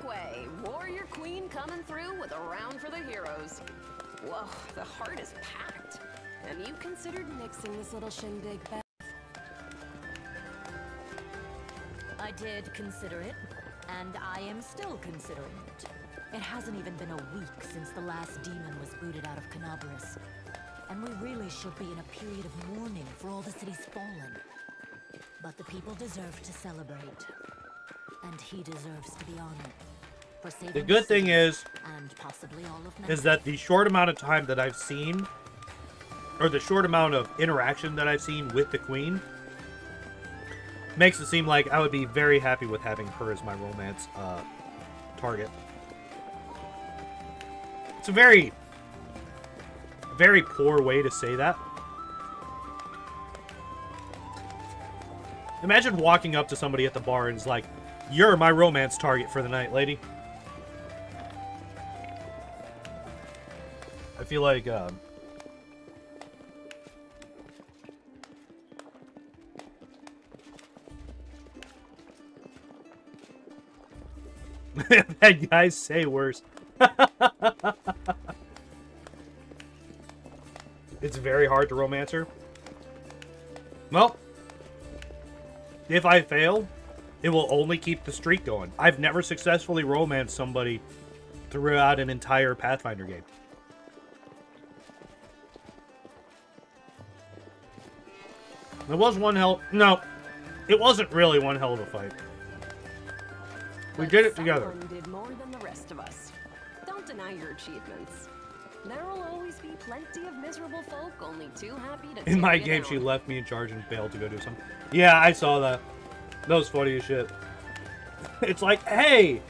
Make way! Warrior Queen coming through with a round for the heroes. Whoa, the heart is packed. Have you considered nixing this little shindig, Beth? I did consider it, and I am still considering it. It hasn't even been a week since the last demon was booted out of Canabras. And we really should be in a period of mourning for all the city's fallen. But the people deserve to celebrate. And he deserves to be honored. For saving the good thing is possibly all of is that the short amount of time that I've seen, or the short amount of interaction that I've seen with the Queen, makes it seem like I would be very happy with having her as my romance target. It's a very, very poor way to say that. Imagine walking up to somebody at the bar and it's like, "You're my romance target for the night, lady." I feel like, bad guys say worse. It's very hard to romance her. Well, if I fail, it will only keep the streak going. I've never successfully romanced somebody throughout an entire Pathfinder game. It was one hell... No, it wasn't really one hell of a fight. We did it together. Someone did more than the rest of us. Don't deny your achievements. There will always be plenty of miserable folk only too happy to In my tear you game, down. she left me in charge and failed to go do something. Yeah, I saw that. That was funny as shit. It's like, hey!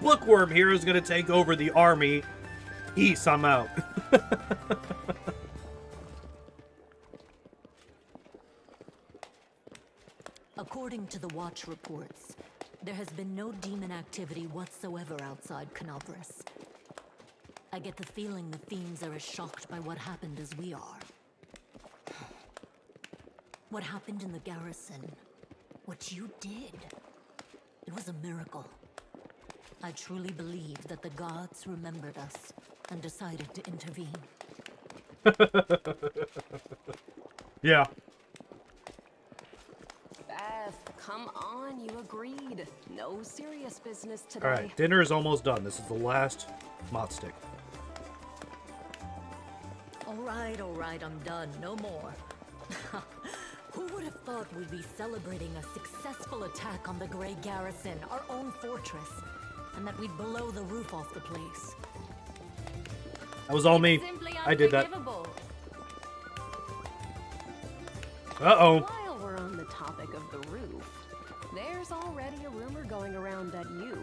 Bookworm here is gonna take over the army. Peace, I'm out. According to the Watch reports, there has been no demon activity whatsoever outside Canabras. I get the feeling the fiends are as shocked by what happened as we are. What happened in the garrison, what you did, it was a miracle. I truly believe that the gods remembered us and decided to intervene. Yeah. Beth, come on, you agreed. No serious business today. Alright, dinner is almost done. This is the last mott stick. Alright, I'm done. No more. Who would have thought we'd be celebrating a successful attack on the Grey Garrison, our own fortress, and that we'd blow the roof off the place? That was all me. I did that. Uh-oh. While we're on the topic of the roof, there's already a rumor going around that you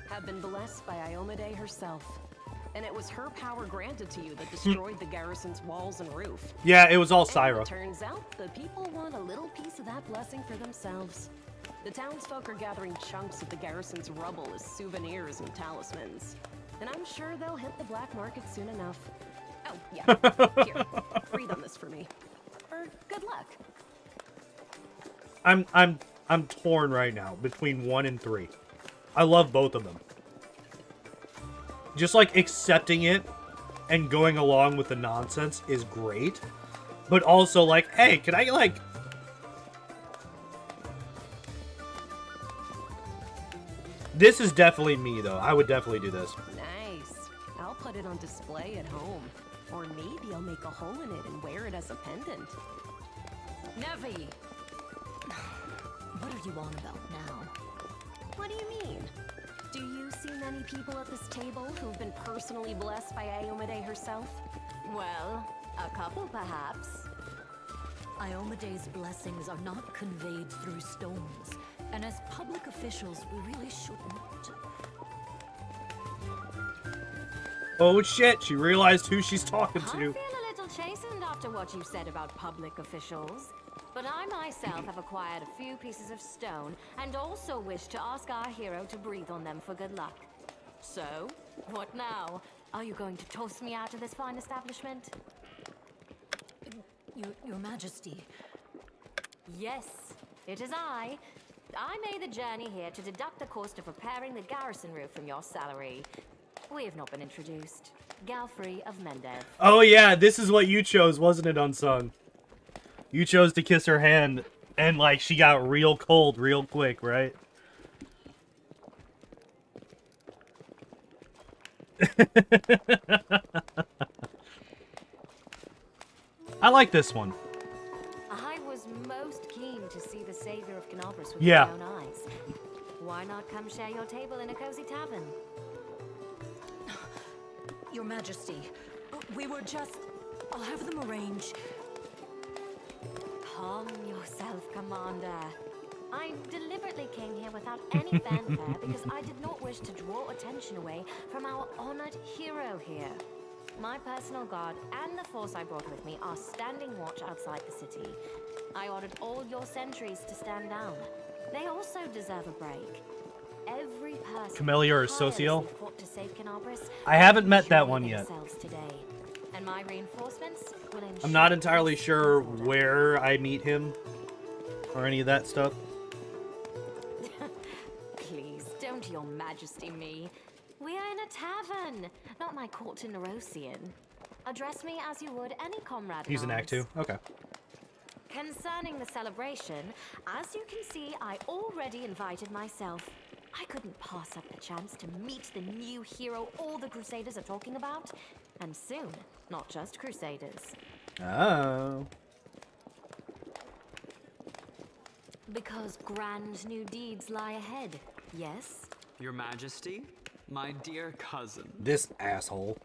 have been blessed by Iomade herself. And it was her power granted to you that destroyed the garrison's walls and roof. Yeah, it was all And Syra. it turns out the people want a little piece of that blessing for themselves. The townsfolk are gathering chunks of the garrison's rubble as souvenirs and talismans. And I'm sure they'll hit the black market soon enough. Oh, yeah. Here, read on this for me. Or good luck. I'm torn right now between 1 and 3. I love both of them. Just like accepting it and going along with the nonsense is great. But also like, hey, can I like... This is definitely me though. I would definitely do this. Nice. I'll put it on display at home. Or maybe I'll make a hole in it and wear it as a pendant. Nevi! What are you on about now? What do you mean? Do you see many people at this table who've been personally blessed by Iomade herself? Well, a couple perhaps. Iomade's blessings are not conveyed through stones, and as public officials, we really shouldn't. Oh shit, she realized who she's talking I to. feel a little chastened after what you said about public officials. But I myself have acquired a few pieces of stone and also wish to ask our hero to breathe on them for good luck. So, what now? Are you going to toss me out of this fine establishment? Your Majesty. Yes, it is I, I made the journey here to deduct the cost of repairing the garrison roof from your salary. We have not been introduced. Galfrey of Mendev. Oh yeah, this is what you chose, wasn't it, Unsung? You chose to kiss her hand, and like she got real cold real quick, right? I like this one. I was most keen to see the savior of Canobras with Yeah. my own eyes. Why not come share your table in a cozy tavern? Your Majesty, we were just... I'll have them arrange. Calm yourself, Commander. I deliberately came here without any fanfare because I did not wish to draw attention away from our honored hero here. My personal guard and the force I brought with me are standing watch outside the city. I ordered all your sentries to stand down. They also deserve a break. Every person Camellia or Socio? tirelessly fought to save Canobras. I haven't met that Ensuring one yet. themselves today. And my reinforcements will ensure I'm not entirely sure where I meet him or any of that stuff. Please, don't your majesty me. We are in a tavern, not my court in Nerosian. Address me as you would any comrade. He's in Act 2. Okay. Concerning the celebration, as you can see, I already invited myself. I couldn't pass up the chance to meet the new hero all the Crusaders are talking about. And soon, not just Crusaders. Oh. Because grand new deeds lie ahead, yes? Your Majesty, my dear cousin. This asshole.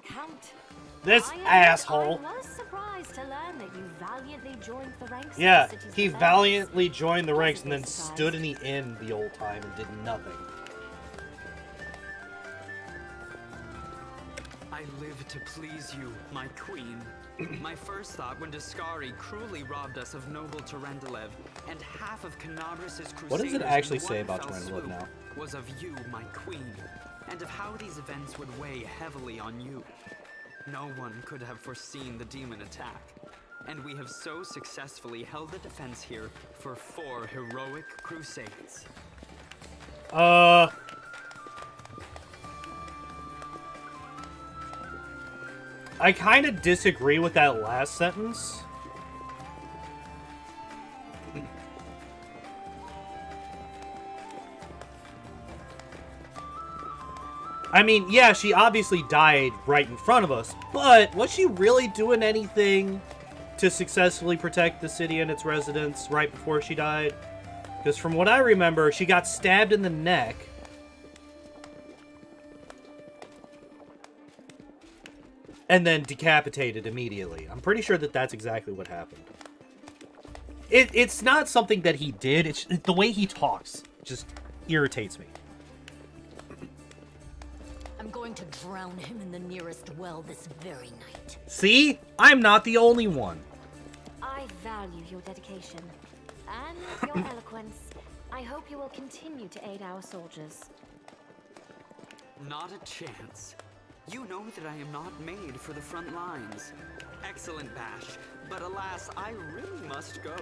Count. This I asshole. was surprised to learn that you valiantly joined the ranks Yeah, of the city's he defenders. valiantly joined the ranks and then Pleasantly surprised. stood in the inn the old time and did nothing. I live to please you, my queen. My first thought when Daskari cruelly robbed us of noble Terendelev and half of Canobras' crusaders What does it actually in say one about fell Terendelev swoop now? was of you, my queen, and of how these events would weigh heavily on you. No one could have foreseen the demon attack, and we have so successfully held the defense here for 4 heroic crusades. I kind of disagree with that last sentence. I mean, yeah, she obviously died right in front of us, but was she really doing anything to successfully protect the city and its residents right before she died? Because from what I remember, she got stabbed in the neck. And then decapitated immediately. I'm pretty sure that that's exactly what happened. It's not something that he did. It's the way he talks just irritates me. I'm going to drown him in the nearest well this very night. See? I'm not the only one. I value your dedication and your eloquence. I hope you will continue to aid our soldiers. Not a chance. You know that I am not made for the front lines. Excellent bash, but alas, I really must go.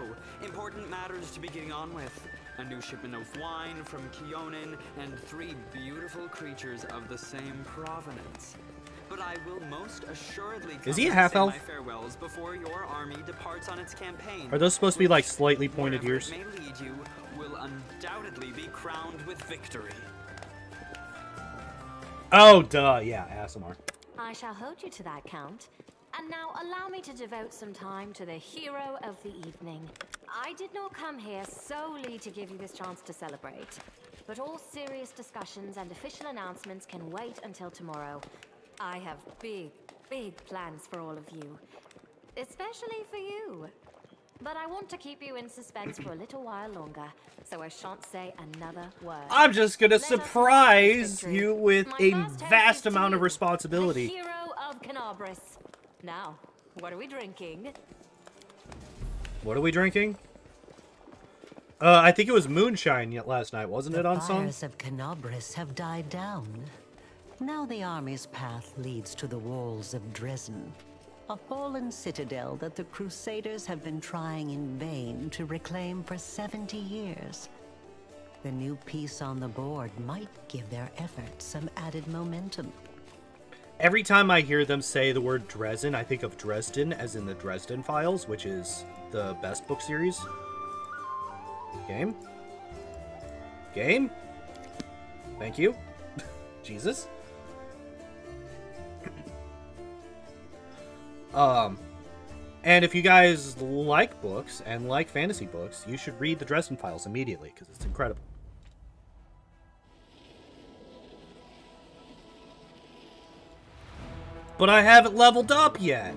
Important matters to be getting on with. A new shipment of wine from Kionin, and 3 beautiful creatures of the same provenance. But I will most assuredly come Is he a and half-elf? say my farewells before your army departs on its campaign. Are those supposed to be like which, slightly pointed wherever ears? it may lead you, will undoubtedly be crowned with victory. Oh, duh. Yeah, ASMR. I shall hold you to that, Count. And now allow me to devote some time to the hero of the evening. I did not come here solely to give you this chance to celebrate, but all serious discussions and official announcements can wait until tomorrow. I have big, big plans for all of you, especially for you. But I want to keep you in suspense for a little while longer, so I shan't say another word. I'm just gonna Let us mark surprise victory. you with My a first toast vast is to amount of you, responsibility. The hero of Canobras. Now, what are we drinking? What are we drinking? I think it was moonshine last night, wasn't it, The on song? fires of Canobras have died down. Now the army's path leads to the walls of Dresden. A fallen citadel that the Crusaders have been trying in vain to reclaim for 70 years. The new piece on the board might give their efforts some added momentum. Every time I hear them say the word Dresden, I think of Dresden as in the Dresden Files, which is the best book series. Game? Game? Thank you. Jesus. And if you guys like books and like fantasy books, you should read the Dresden Files immediately, because it's incredible. But I haven't leveled up yet.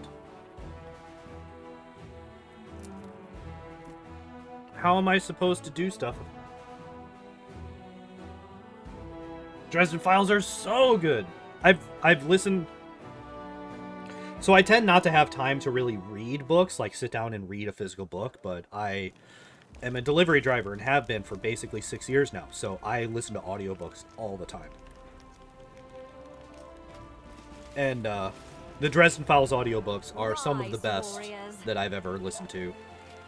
How am I supposed to do stuff? Dresden Files are so good. I've listened. So I tend not to have time to really read books, like sit down and read a physical book, but I am a delivery driver and have been for basically 6 years now. So I listen to audiobooks all the time. And the Dresden Files audiobooks are some of the best that I've ever listened to.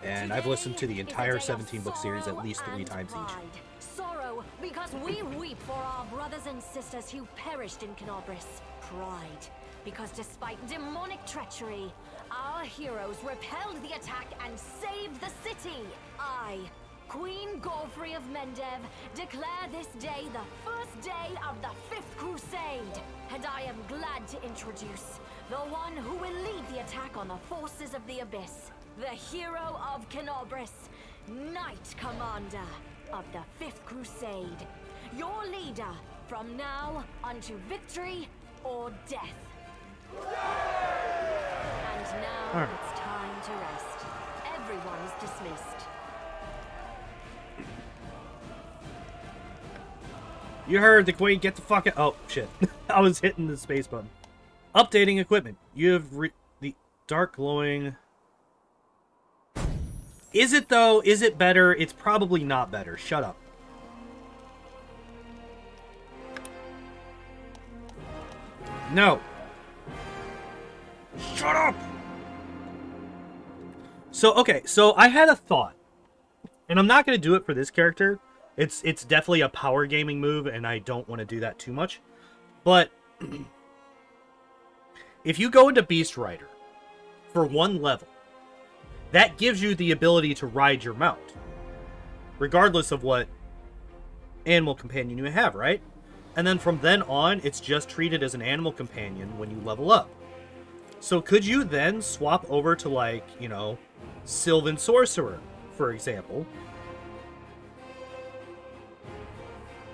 And I've listened to the entire 17-book series at least 3 times each. Sorrow, because we weep for our brothers and sisters who perished in Canobris. Pride, because despite demonic treachery, our heroes repelled the attack and saved the city. I, Queen Godfrey of Mendev, declare this day the first day of the 5th Crusade. And I am glad to introduce the one who will lead the attack on the forces of the Abyss. The hero of Canobris, Knight Commander of the 5th Crusade. Your leader from now unto victory or death. And now it's time to rest. Everyone is dismissed. You heard the queen, get the fuck out. Oh, shit. I was hitting the space button. Updating equipment. You have the dark glowing... Is it, though? Is it better? It's probably not better. Shut up. No. Shut up! So, okay. So, I had a thought. And I'm not going to do it for this character. It's definitely a power gaming move, and I don't want to do that too much. But, if you go into Beast Rider for 1 level, that gives you the ability to ride your mount, regardless of what animal companion you have, right? And then from then on, it's just treated as an animal companion when you level up. So could you then swap over to, like, you know, Sylvan Sorcerer, for example,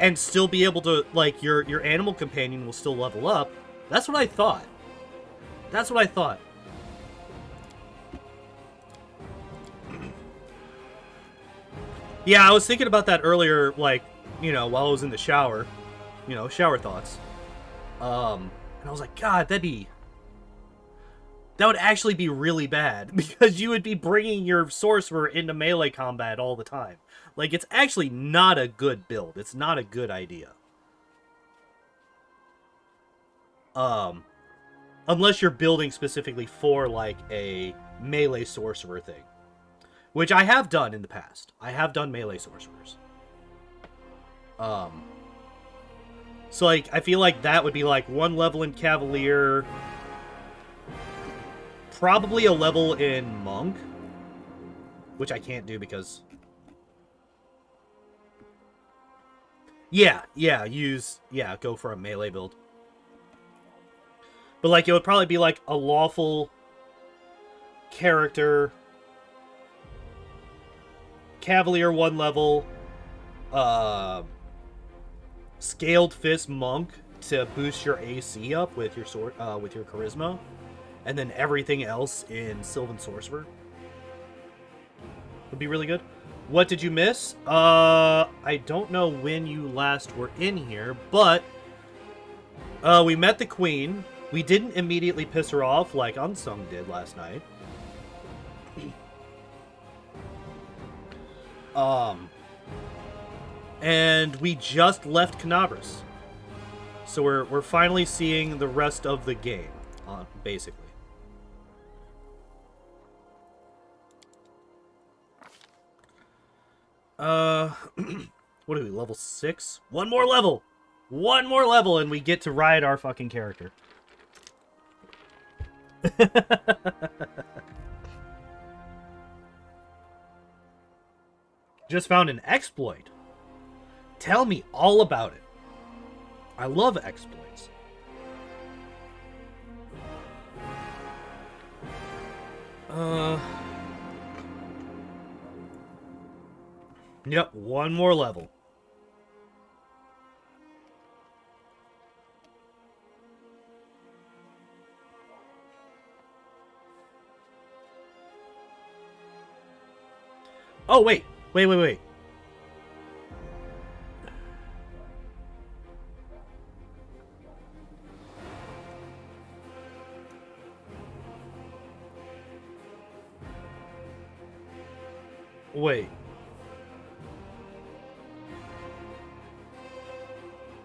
and still be able to, like, your animal companion will still level up? That's what I thought. That's what I thought. Yeah, I was thinking about that earlier, like, you know, while I was in the shower. You know, shower thoughts. And I was like, God, that would actually be really bad. Because you would be bringing your sorcerer into melee combat all the time. Like, it's actually not a good build. It's not a good idea. Unless you're building specifically for, like, a melee sorcerer thing. Which I have done in the past. I have done melee sorcerers. So, like, I feel like that would be, like, 1 level in Cavalier. Probably a level in Monk. Which I can't do because... Yeah, go for a melee build. But, like, it would probably be, like, a lawful character... Cavalier 1 level, Scaled Fist Monk to boost your AC up with your sword, with your charisma, and then everything else in Sylvan Sorcerer would be really good. What did you miss? I don't know when you last were in here, but we met the Queen. We didn't immediately piss her off like Unsung did last night. And we just left Canobris. So we're finally seeing the rest of the game, basically. What are we, level 6? One more level! One more level and we get to ride our fucking character. Just found an exploit. Tell me all about it. I love exploits. Yep, one more level. Oh, wait. Wait. Wait.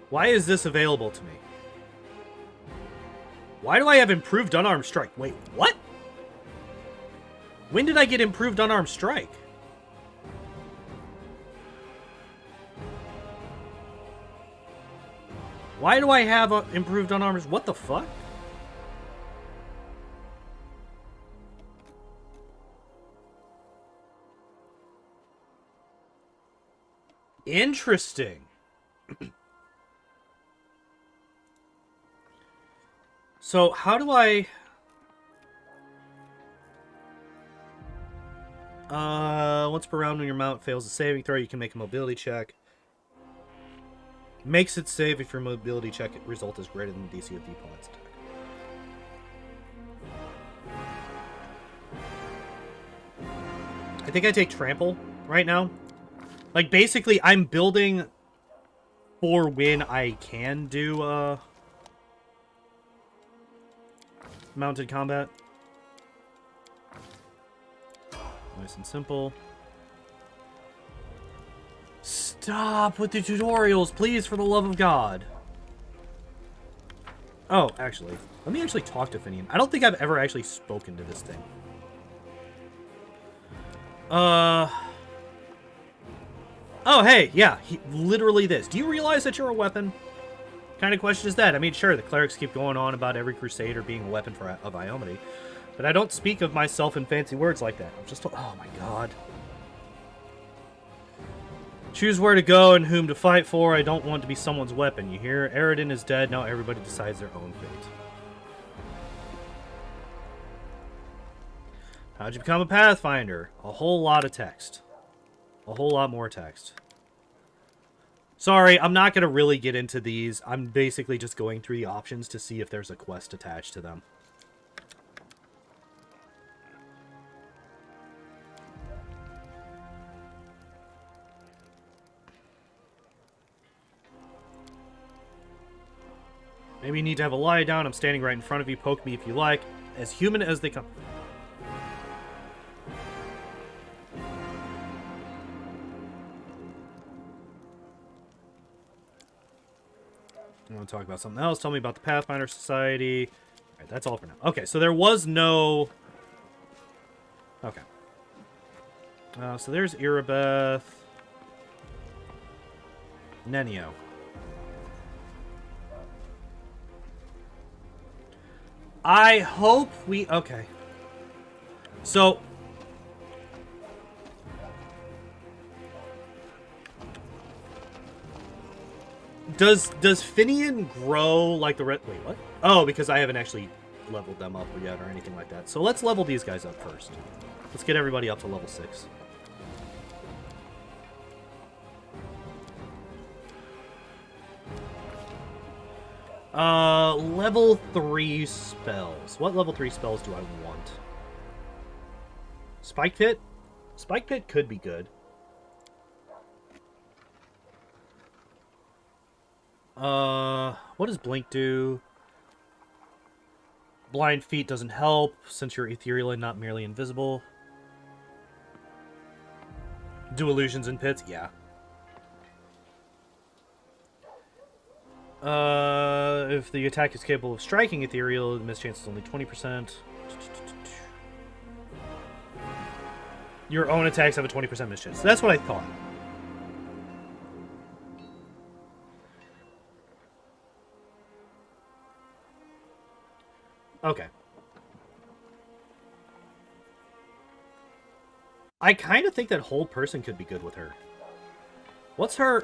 Why is this available to me? Why do I have improved unarmed strike? Wait, what? When did I get improved unarmed strike? Why do I have improved unarmed? What the fuck? Interesting. So, how do I... once per round when your mount fails a saving throw, you can make a mobility check. Makes it save if your mobility check result is greater than the DC of the opponent's attack. I think I take trample right now. Like, basically, I'm building for when I can do, mounted combat. Nice and simple. Stop with the tutorials, please, for the love of God. Oh, actually, let me actually talk to Finian. I don't think I've ever actually spoken to this thing. Oh, hey, yeah, literally this. Do you realize that you're a weapon? What kind of question is that? I mean, sure, the clerics keep going on about every crusader being a weapon of Iomity, but I don't speak of myself in fancy words like that. I'm just, oh my god. Choose where to go and whom to fight for. I don't want to be someone's weapon. You hear? Eridan is dead. Now everybody decides their own fate. How'd you become a Pathfinder? A whole lot of text. A whole lot more text. Sorry, I'm not going to really get into these. I'm basically just going through the options to see if there's a quest attached to them. Maybe you need to have a lie down. I'm standing right in front of you. Poke me if you like. As human as they come. I want to talk about something else. Tell me about the Pathfinder Society. All right, that's all for now. Okay, so there was no... Okay. So there's Irabeth. Nenio. I hope we... Okay. So... Does Finian grow like the red... Wait, what? Oh, because I haven't actually leveled them up yet or anything like that. So let's level these guys up first. Let's get everybody up to level 6. Level 3 spells. What level 3 spells do I want? Spike Pit? Spike Pit could be good. What does Blink do? Blind Feet doesn't help, since you're ethereal and not merely invisible. Do illusions in pits? Yeah. If the attack is capable of striking ethereal, the miss chance is only 20%. Your own attacks have a 20% miss chance. So that's what I thought. Okay. I kind of think that Hold Person could be good with her. What's her...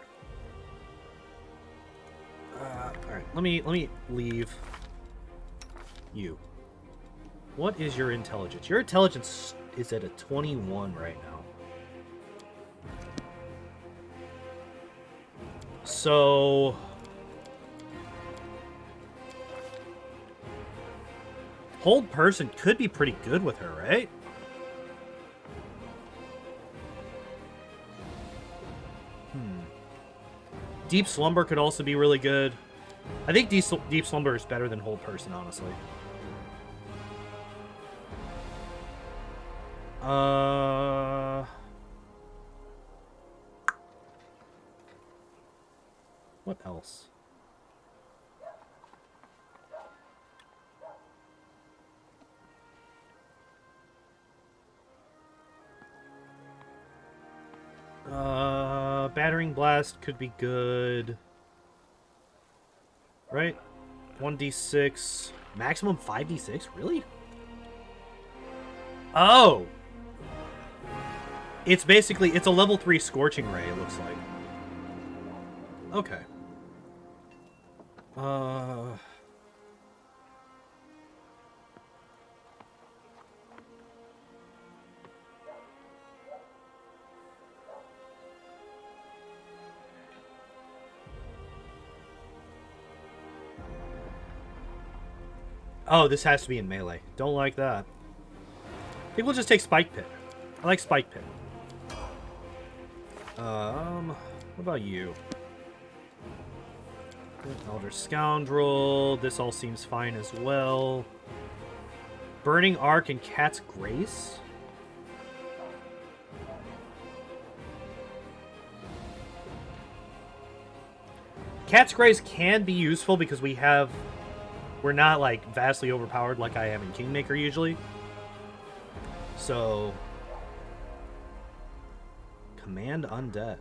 Alright, let me leave you. What is your intelligence? Your intelligence is at a 21 right now. So... Hold Person could be pretty good with her, right? Deep Slumber could also be really good. I think Deep Slumber is better than Hold Person, honestly. What else? Battering Blast could be good. Right? 1d6. Maximum 5d6? Really? Oh! It's basically, it's a level 3 Scorching Ray, it looks like. Okay. Oh, this has to be in melee. Don't like that. I think we'll just take Spike Pit. I like Spike Pit. What about you? Elder Scoundrel. This all seems fine as well. Burning Arc and Cat's Grace? Cat's Grace can be useful because we're not, like, vastly overpowered like I am in Kingmaker usually. So... Command Undead.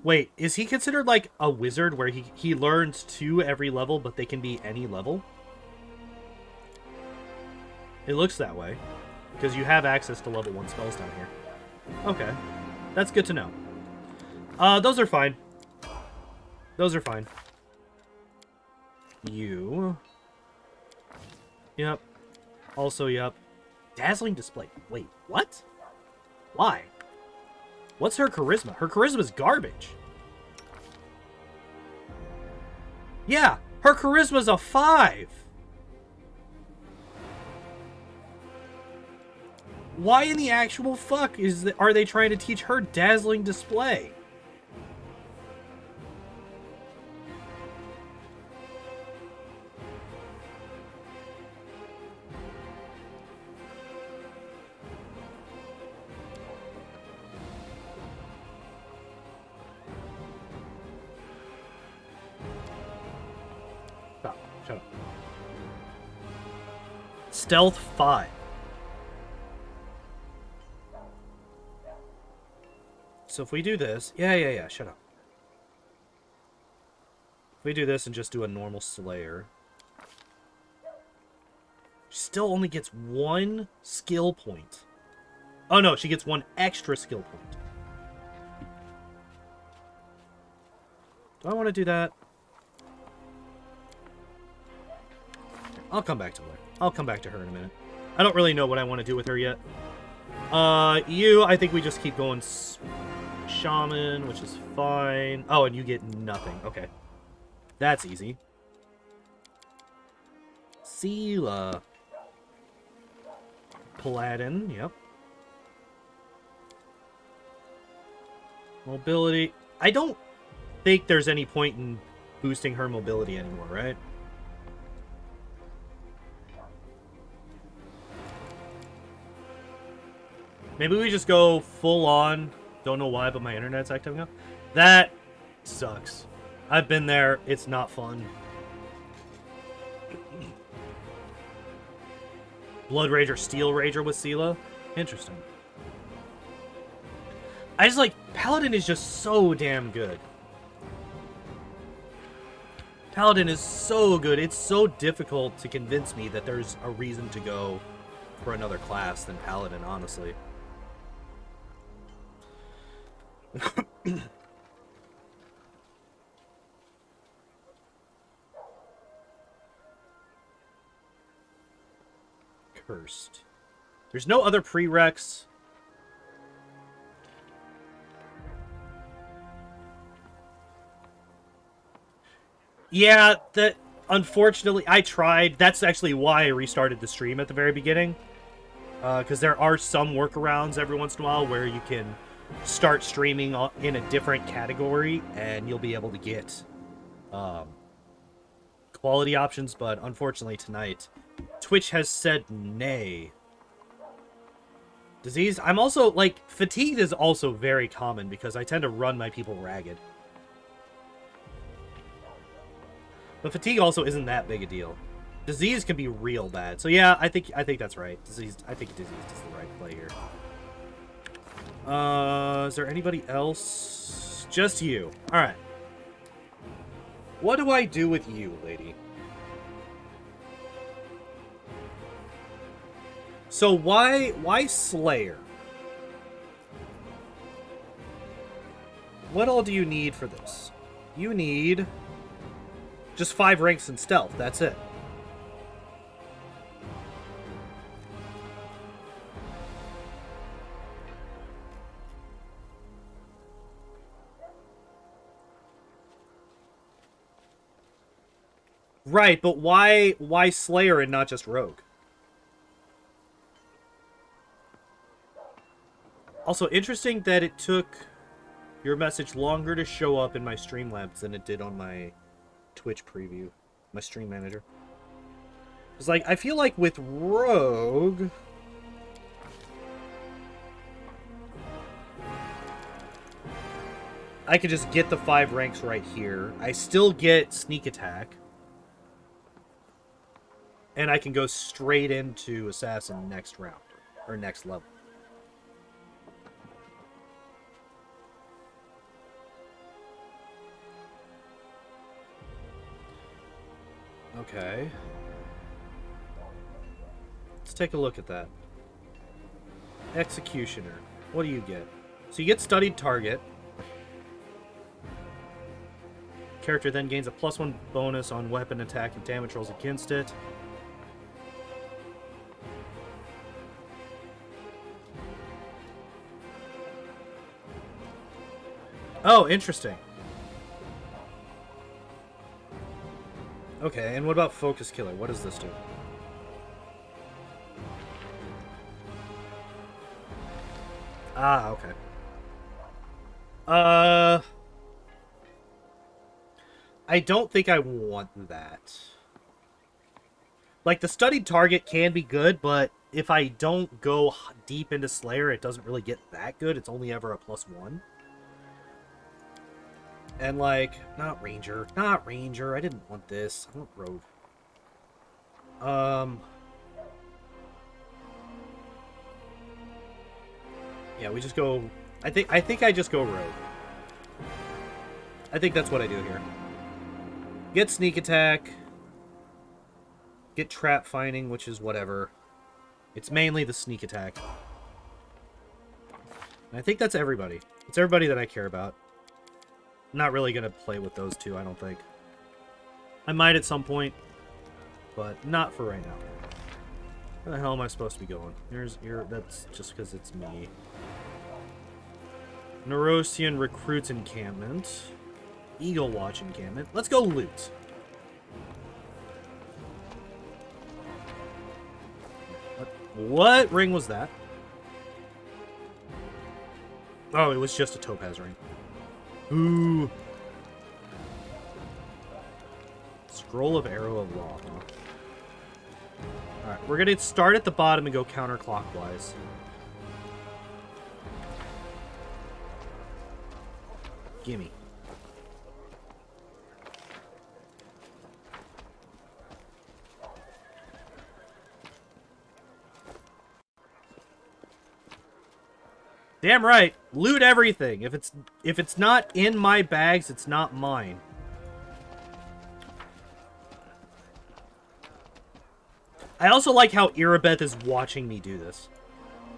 Wait, is he considered like a wizard where he learns 2 every level, but they can be any level? It looks that way. Because you have access to level 1 spells down here. Okay. That's good to know. Those are fine. Those are fine. You. Yep. Also, yep. Dazzling Display. Wait, what? Why? What's her charisma? Her charisma's garbage. Yeah, her charisma's a 5. Why in the actual fuck are they trying to teach her Dazzling Display? Stop. Shut up. Stealth 5. So if we do this... Yeah, shut up. If we do this and just do a normal Slayer... She still only gets 1 skill point. Oh no, she gets 1 extra skill point. Do I want to do that? I'll come back to her. I'll come back to her in a minute. I don't really know what I want to do with her yet. You, I think we just keep going Shaman, which is fine. Oh, and you get nothing. Okay. That's easy. Sela. Paladin, yep. Mobility. I don't think there's any point in boosting her mobility anymore, right? Maybe we just go full on. Don't know why, but my internet's acting up. That sucks. I've been there. It's not fun. Blood Rager, Steel Rager with Sela. Interesting. I just like... Paladin is just so damn good. Paladin is so good. It's so difficult to convince me that there's a reason to go for another class than Paladin, honestly. Cursed. There's no other prereqs. Yeah, that unfortunately I tried. That's actually why I restarted the stream at the very beginning. Because there are some workarounds every once in a while where you can start streaming in a different category and you'll be able to get quality options, but unfortunately tonight Twitch has said nay. Disease. I'm also, like, fatigue is also very common because I tend to run my people ragged. But fatigue also isn't that big a deal. Disease can be real bad. So yeah, I think that's right. Disease. I think disease is the right play here. Is there anybody else? Just you. All right. What do I do with you, lady? So why Slayer? What all do you need for this? You need just 5 ranks in stealth. That's it. Right, but why Slayer and not just Rogue? Also, interesting that it took your message longer to show up in my Streamlabs than it did on my Twitch preview, my stream manager. It's like, I feel like with Rogue, I could just get the 5 ranks right here. I still get sneak attack. And I can go straight into Assassin next round, or next level. Okay. Let's take a look at that. Executioner. What do you get? So you get Studied Target. Character then gains a +1 bonus on weapon attack and damage rolls against it. Oh, interesting. Okay, and what about Focus Killer? What does this do? Ah, okay. I don't think I want that. Like, the Studied Target can be good, but if I don't go deep into Slayer, it doesn't really get that good. It's only ever a +1. And, like, not Ranger. Not Ranger. I didn't want this. I want Rogue. Yeah, we just go... I think I just go Rogue. I think that's what I do here. Get Sneak Attack. Get Trap Finding, which is whatever. It's mainly the Sneak Attack. And I think that's everybody. It's everybody that I care about. Not really going to play with those two, I don't think. I might at some point, but not for right now. Where the hell am I supposed to be going? That's just because it's me. Neurosian Recruits Encampment. Eagle Watch Encampment. Let's go loot. What ring was that? Oh, it was just a topaz ring. Ooh. Scroll of Arrow of Law. Huh? Alright, we're gonna start at the bottom and go counterclockwise. Gimme. Damn right. Loot everything. If it's not in my bags, it's not mine. I also like how Irabeth is watching me do this.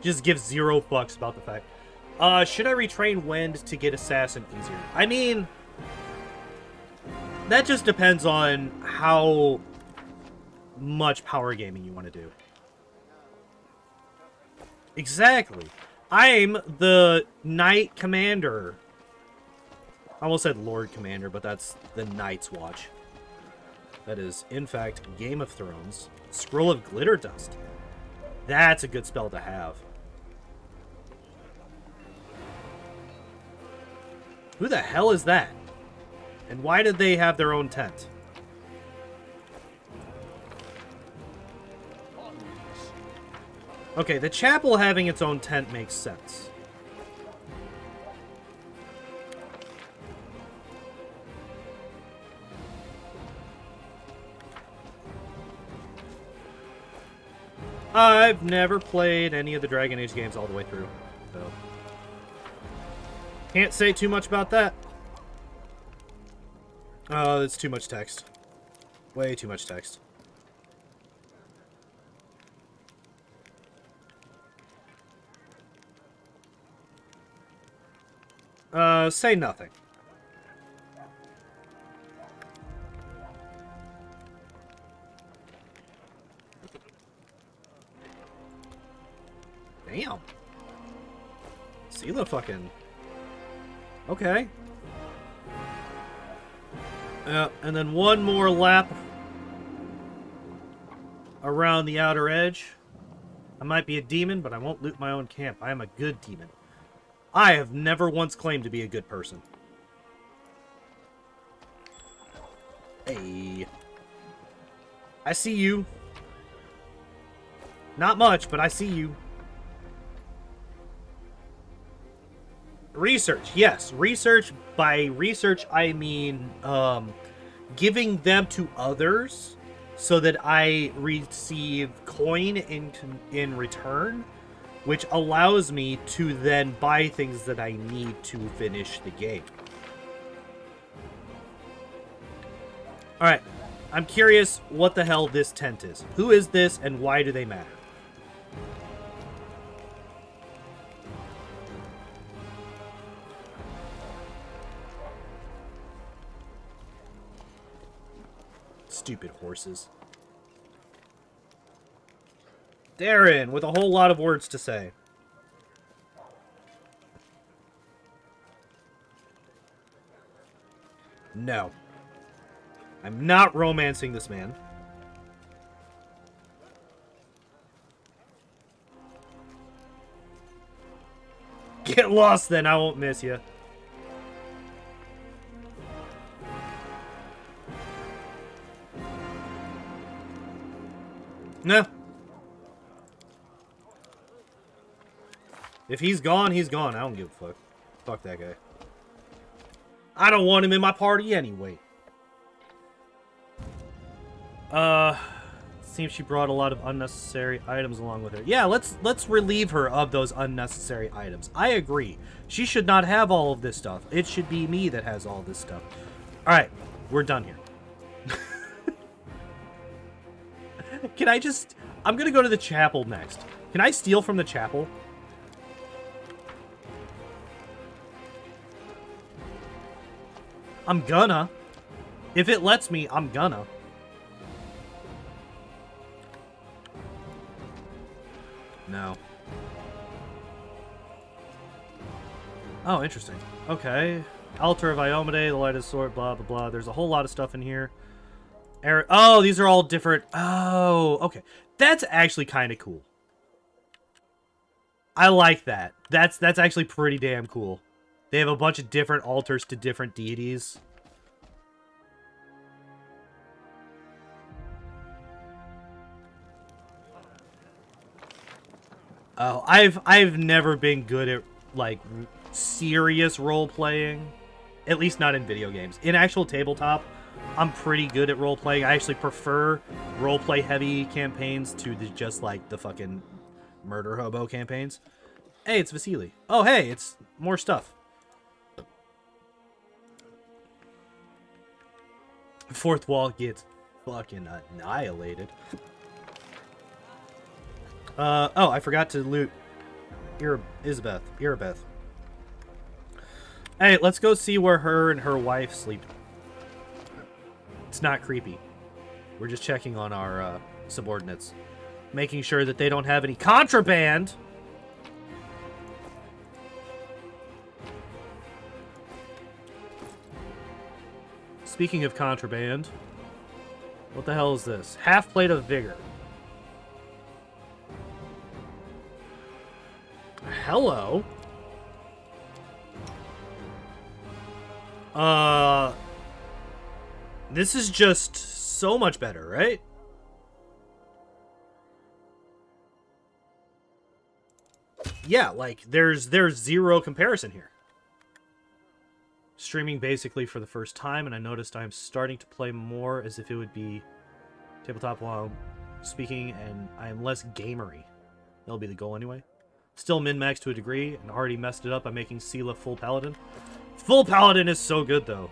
Just gives zero fucks about the fact. Should I retrain Wind to get Assassin easier? I mean, that just depends on how much power gaming you want to do. Exactly. I'm the Knight Commander. I almost said Lord Commander, but that's the Night's Watch. That is, in fact, Game of Thrones. Scroll of Glitter Dust. That's a good spell to have. Who the hell is that? And why did they have their own tent? Okay, the chapel having its own tent makes sense. I've never played any of the Dragon Age games all the way through, so can't say too much about that. Oh, it's too much text. Way too much text. Say nothing. Damn. See the fucking... Okay. And then one more lap around the outer edge. I might be a demon, but I won't loot my own camp. I am a good demon. I have never once claimed to be a good person. Hey. I see you. Not much, but I see you. Research, yes. Research, by research, I mean giving them to others so that I receive coin in return, which allows me to then buy things that I need to finish the game. Alright, I'm curious what the hell this tent is. Who is this and why do they matter? Stupid horses. Darren, with a whole lot of words to say. No. I'm not romancing this man. Get lost then, I won't miss you. No. If he's gone, he's gone. I don't give a fuck. Fuck that guy. I don't want him in my party anyway. Seems she brought a lot of unnecessary items along with her. Yeah, let's relieve her of those unnecessary items. I agree. She should not have all of this stuff. It should be me that has all this stuff. Alright, we're done here. Can I just... I'm gonna go to the chapel next. Can I steal from the chapel? I'm gonna. If it lets me, I'm gonna. No. Oh, interesting. Okay. Altar of Iomade, the lightest sword, blah, blah, blah. There's a whole lot of stuff in here. Oh, these are all different. Oh, okay. That's actually kind of cool. I like that. That's actually pretty damn cool. They have a bunch of different altars to different deities. Oh, I've never been good at like serious role playing, at least not in video games. In actual tabletop, I'm pretty good at role playing. I actually prefer role play heavy campaigns to just like the fucking murder hobo campaigns. Hey, it's Vasily. Oh, hey, it's more stuff. Fourth wall gets fucking annihilated. Oh, I forgot to loot Irabeth. Hey, let's go see where her and her wife sleep. It's not creepy. We're just checking on our subordinates. Making sure that they don't have any contraband. Speaking of contraband, what the hell is this? Half plate of vigor. Hello. This is just so much better, right? Yeah, like there's zero comparison here. Streaming basically for the first time, and I noticed I'm starting to play more as if it would be tabletop while speaking, and I am less gamery. That'll be the goal anyway. Still min-max to a degree, and already messed it up by making Sela full paladin. Full paladin is so good, though.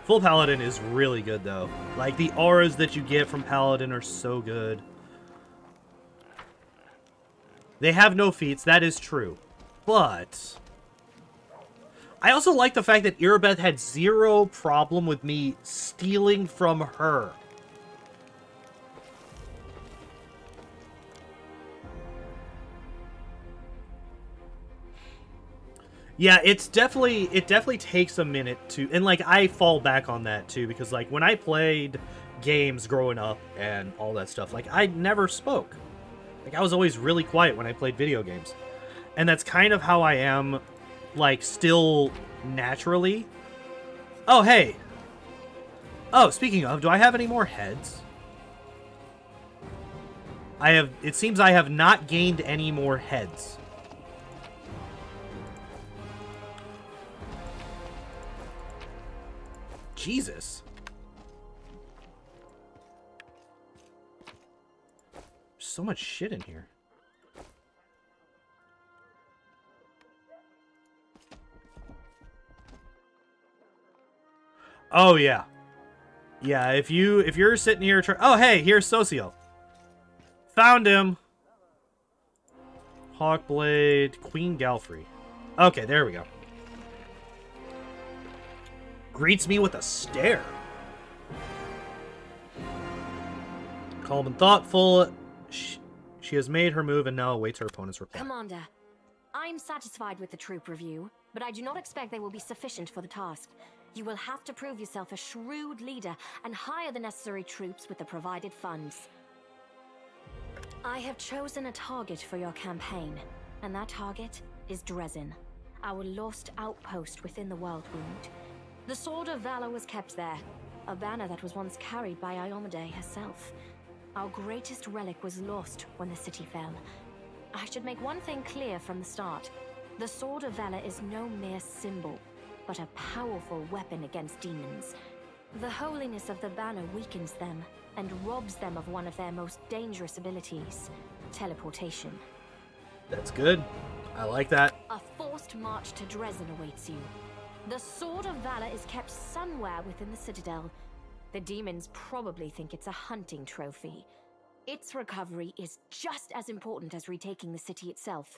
Full paladin is really good, though. Like, the auras that you get from paladin are so good. They have no feats, that is true. But I also like the fact that Irabeth had zero problem with me stealing from her. Yeah, it definitely takes a minute to, and like I fall back on that too, because like when I played games growing up and all that stuff, like I never spoke. Like I was always really quiet when I played video games. And that's kind of how I am, like, still naturally. Oh, hey. Oh, speaking of, do I have any more heads? It seems I have not gained any more heads. Jesus. There's so much shit in here. Oh yeah. Yeah, if you're sitting here oh hey, here's Socio. Found him. Hawkblade, Queen Galfrey. Okay, there we go. Greets me with a stare. Calm and thoughtful. She has made her move and now awaits her opponent's reply. Commander, I'm satisfied with the troop review, but I do not expect they will be sufficient for the task. You will have to prove yourself a shrewd leader and hire the necessary troops with the provided funds. I have chosen a target for your campaign, and that target is Dresden, our lost outpost within the Worldwound. The Sword of Valor was kept there, a banner that was once carried by Iomade herself. Our greatest relic was lost when the city fell. I should make one thing clear from the start. The Sword of Valor is no mere symbol, but a powerful weapon against demons. The holiness of the banner weakens them and robs them of one of their most dangerous abilities, teleportation. That's good. I like that. A forced march to Dresden awaits you. The Sword of Valor is kept somewhere within the Citadel. The demons probably think it's a hunting trophy. Its recovery is just as important as retaking the city itself.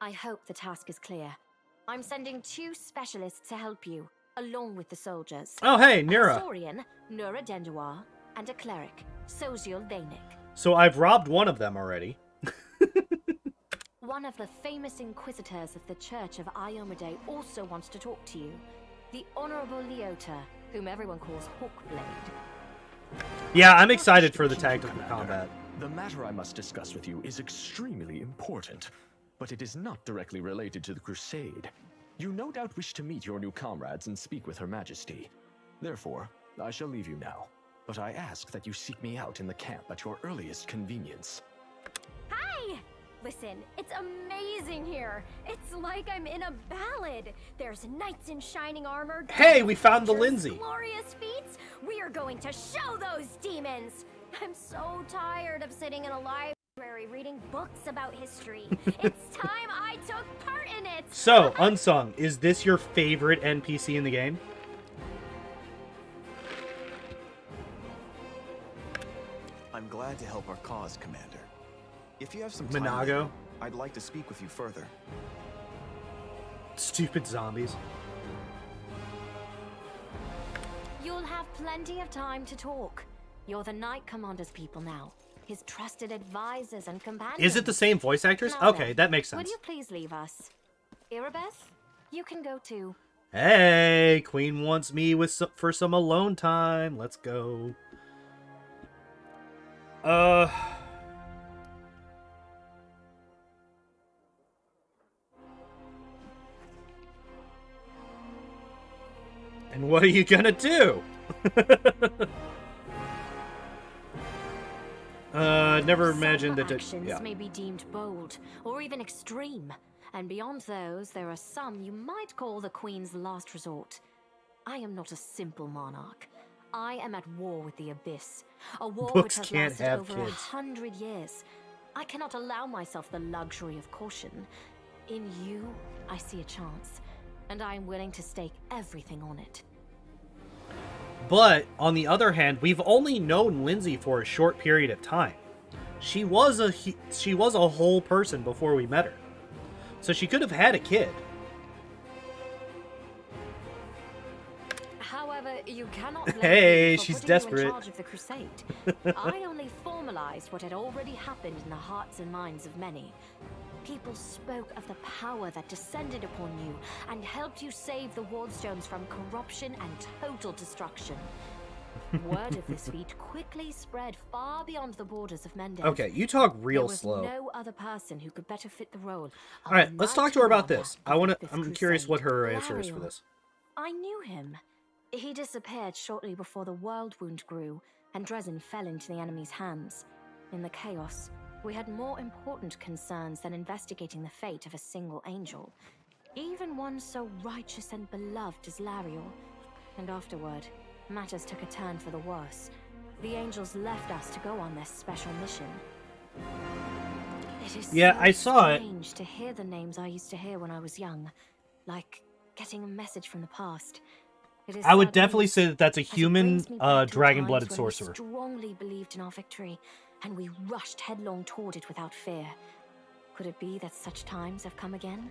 I hope the task is clear. I'm sending 2 specialists to help you, along with the soldiers. Oh, hey, Nira. A historian, Nura Denduar, and a cleric, Soziel Vainik. So I've robbed one of them already. One of the famous inquisitors of the Church of Iomade also wants to talk to you. The Honorable Leotar, whom everyone calls Hawkblade. Yeah, I'm excited for the tactical combat. The matter I must discuss with you is extremely important, but it is not directly related to the Crusade. You no doubt wish to meet your new comrades and speak with Her Majesty. Therefore, I shall leave you now, but I ask that you seek me out in the camp at your earliest convenience. Hi! Listen, it's amazing here. It's like I'm in a ballad. There's knights in shining armor. Hey, we found the Lindsay. Glorious feats. We are going to show those demons. I'm so tired of sitting in a library enjoy reading books about history. It's time I took part in it! So, Unsung, is this your favorite NPC in the game? I'm glad to help our cause, Commander. If you have some time, Minago? I'd like to speak with you further. Stupid zombies. You'll have plenty of time to talk. You're the Knight Commander's people now. His trusted advisors and companions. Is it the same voice actors? Now Okay, then, that makes sense. Would you please leave us? Irabeth, you can go too. Hey, Queen wants me for some alone time. Let's go. And what are you gonna do? Never imagined that. Actions Yeah. may be deemed bold or even extreme, and beyond those, there are some you might call the Queen's last resort. I am not a simple monarch. I am at war with the Abyss, a war Books which has can't lasted have over kids. 100 years. I cannot allow myself the luxury of caution. In you, I see a chance, and I am willing to stake everything on it. But on the other hand, we've only known Lindsay for a short period of time. She was a whole person before we met her, so she could have had a kid. However, you cannot blame Hey, me for she's putting desperate. you in charge of the crusade. I only formalized what had already happened in the hearts and minds of many. People spoke of the power that descended upon you and helped you save the Wardstones from corruption and total destruction. Word of this feat quickly spread far beyond the borders of Mendev. Okay, you talk real There was slow. no other person who could better fit the role of All right, the let's Knight talk to her about Commander this. of the Fifth I'm curious what her Crusade, answer is for Lariel. this. I knew him. He disappeared shortly before the world wound grew and Dresden fell into the enemy's hands. In the chaos, we had more important concerns than investigating the fate of a single angel, even one so righteous and beloved as Lariel. And afterward, matters took a turn for the worse. The angels left us to go on their special mission. It is Yeah, so I saw it. strange to hear the names I used to hear when I was young, like getting a message from the past. It is I would sad definitely news, say that that's a as it human, brings me back to dragon-blooded times when we sorcerer. strongly believed in our victory, and we rushed headlong toward it without fear. Could it be that such times have come again?